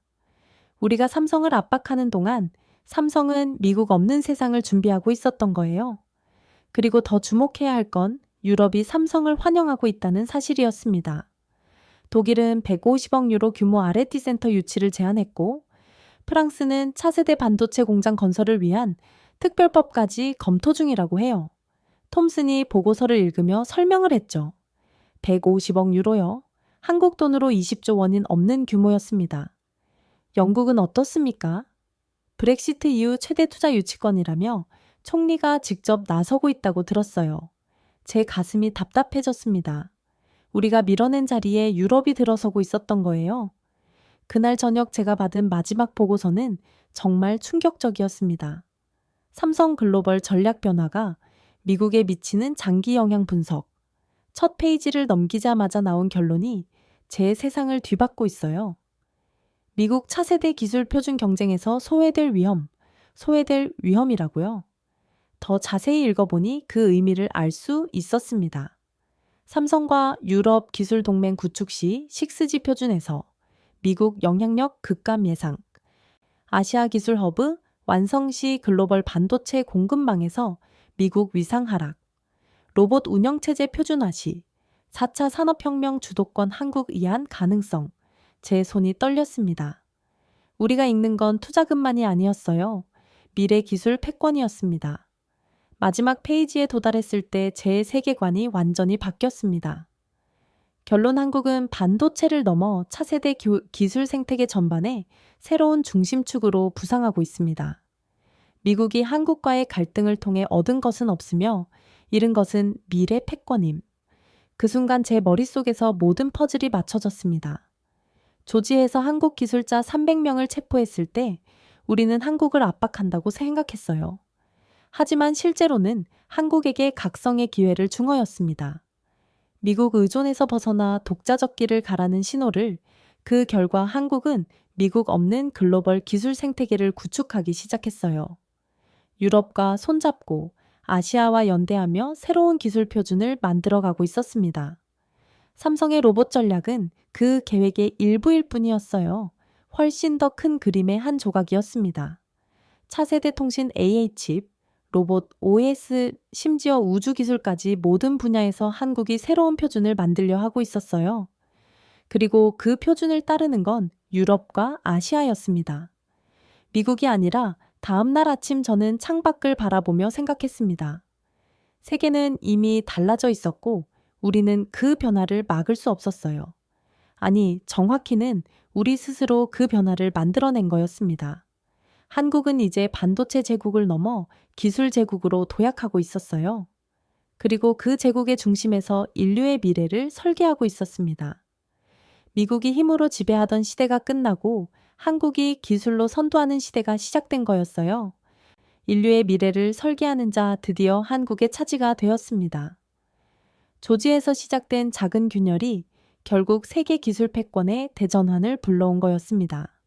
우리가 삼성을 압박하는 동안 삼성은 미국 없는 세상을 준비하고 있었던 거예요. 그리고 더 주목해야 할 건 유럽이 삼성을 환영하고 있다는 사실이었습니다. 독일은 150억 유로 규모 R&D 센터 유치를 제안했고, 프랑스는 차세대 반도체 공장 건설을 위한 특별법까지 검토 중이라고 해요. 톰슨이 보고서를 읽으며 설명을 했죠. 150억 유로요. 한국 돈으로 20조 원인 없는 규모였습니다. 영국은 어떻습니까? 브렉시트 이후 최대 투자 유치권이라며 총리가 직접 나서고 있다고 들었어요. 제 가슴이 답답해졌습니다. 우리가 밀어낸 자리에 유럽이 들어서고 있었던 거예요. 그날 저녁 제가 받은 마지막 보고서는 정말 충격적이었습니다. 삼성 글로벌 전략 변화가 미국에 미치는 장기 영향 분석. 첫 페이지를 넘기자마자 나온 결론이 제 세상을 뒤바꿔 있어요. 미국 차세대 기술 표준 경쟁에서 소외될 위험이라고요. 더 자세히 읽어보니 그 의미를 알 수 있었습니다. 삼성과 유럽 기술 동맹 구축 시 6G 표준에서 미국 영향력 급감 예상, 아시아 기술 허브 완성 시 글로벌 반도체 공급망에서 미국 위상 하락, 로봇 운영체제 표준화 시 4차 산업혁명 주도권 한국 이한 가능성, 제 손이 떨렸습니다. 우리가 읽는 건 투자금만이 아니었어요. 미래 기술 패권이었습니다. 마지막 페이지에 도달했을 때 제 세계관이 완전히 바뀌었습니다. 결론 한국은 반도체를 넘어 차세대 기술 생태계 전반에 새로운 중심축으로 부상하고 있습니다. 미국이 한국과의 갈등을 통해 얻은 것은 없으며 잃은 것은 미래 패권임. 그 순간 제 머릿속에서 모든 퍼즐이 맞춰졌습니다. 조지에서 한국 기술자 300명을 체포했을 때 우리는 한국을 압박한다고 생각했어요. 하지만 실제로는 한국에게 각성의 기회를 준 거였습니다. 미국 의존에서 벗어나 독자적 길을 가라는 신호를, 그 결과 한국은 미국 없는 글로벌 기술 생태계를 구축하기 시작했어요. 유럽과 손잡고 아시아와 연대하며 새로운 기술 표준을 만들어가고 있었습니다. 삼성의 로봇 전략은 그 계획의 일부일 뿐이었어요. 훨씬 더 큰 그림의 한 조각이었습니다. 차세대 통신 AI 칩, 로봇 OS, 심지어 우주 기술까지 모든 분야에서 한국이 새로운 표준을 만들려 하고 있었어요. 그리고 그 표준을 따르는 건 유럽과 아시아였습니다. 미국이 아니라 다음 날 아침 저는 창밖을 바라보며 생각했습니다. 세계는 이미 달라져 있었고 우리는 그 변화를 막을 수 없었어요. 아니, 정확히는 우리 스스로 그 변화를 만들어낸 거였습니다. 한국은 이제 반도체 제국을 넘어 기술 제국으로 도약하고 있었어요. 그리고 그 제국의 중심에서 인류의 미래를 설계하고 있었습니다. 미국이 힘으로 지배하던 시대가 끝나고 한국이 기술로 선도하는 시대가 시작된 거였어요. 인류의 미래를 설계하는 자 드디어 한국의 차지가 되었습니다. 조지에서 시작된 작은 균열이 결국 세계 기술 패권의 대전환을 불러온 거였습니다.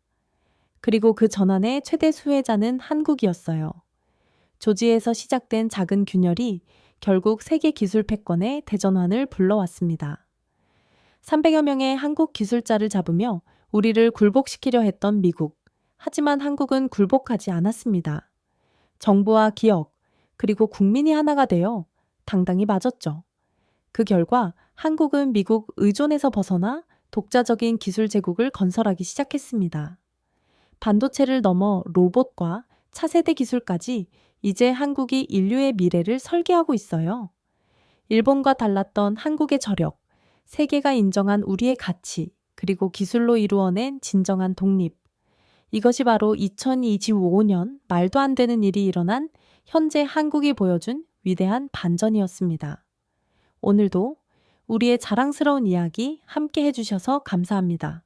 그리고 그 전환의 최대 수혜자는 한국이었어요. 조지에서 시작된 작은 균열이 결국 세계 기술 패권의 대전환을 불러왔습니다. 300여 명의 한국 기술자를 잡으며 우리를 굴복시키려 했던 미국. 하지만 한국은 굴복하지 않았습니다. 정부와 기업, 그리고 국민이 하나가 되어 당당히 맞았죠. 그 결과 한국은 미국 의존에서 벗어나 독자적인 기술 제국을 건설하기 시작했습니다. 반도체를 넘어 로봇과 차세대 기술까지 이제 한국이 인류의 미래를 설계하고 있어요. 일본과 달랐던 한국의 저력, 세계가 인정한 우리의 가치, 그리고 기술로 이루어낸 진정한 독립. 이것이 바로 2025년 말도 안 되는 일이 일어난 현재 한국이 보여준 위대한 반전이었습니다. 오늘도 우리의 자랑스러운 이야기 함께 해주셔서 감사합니다.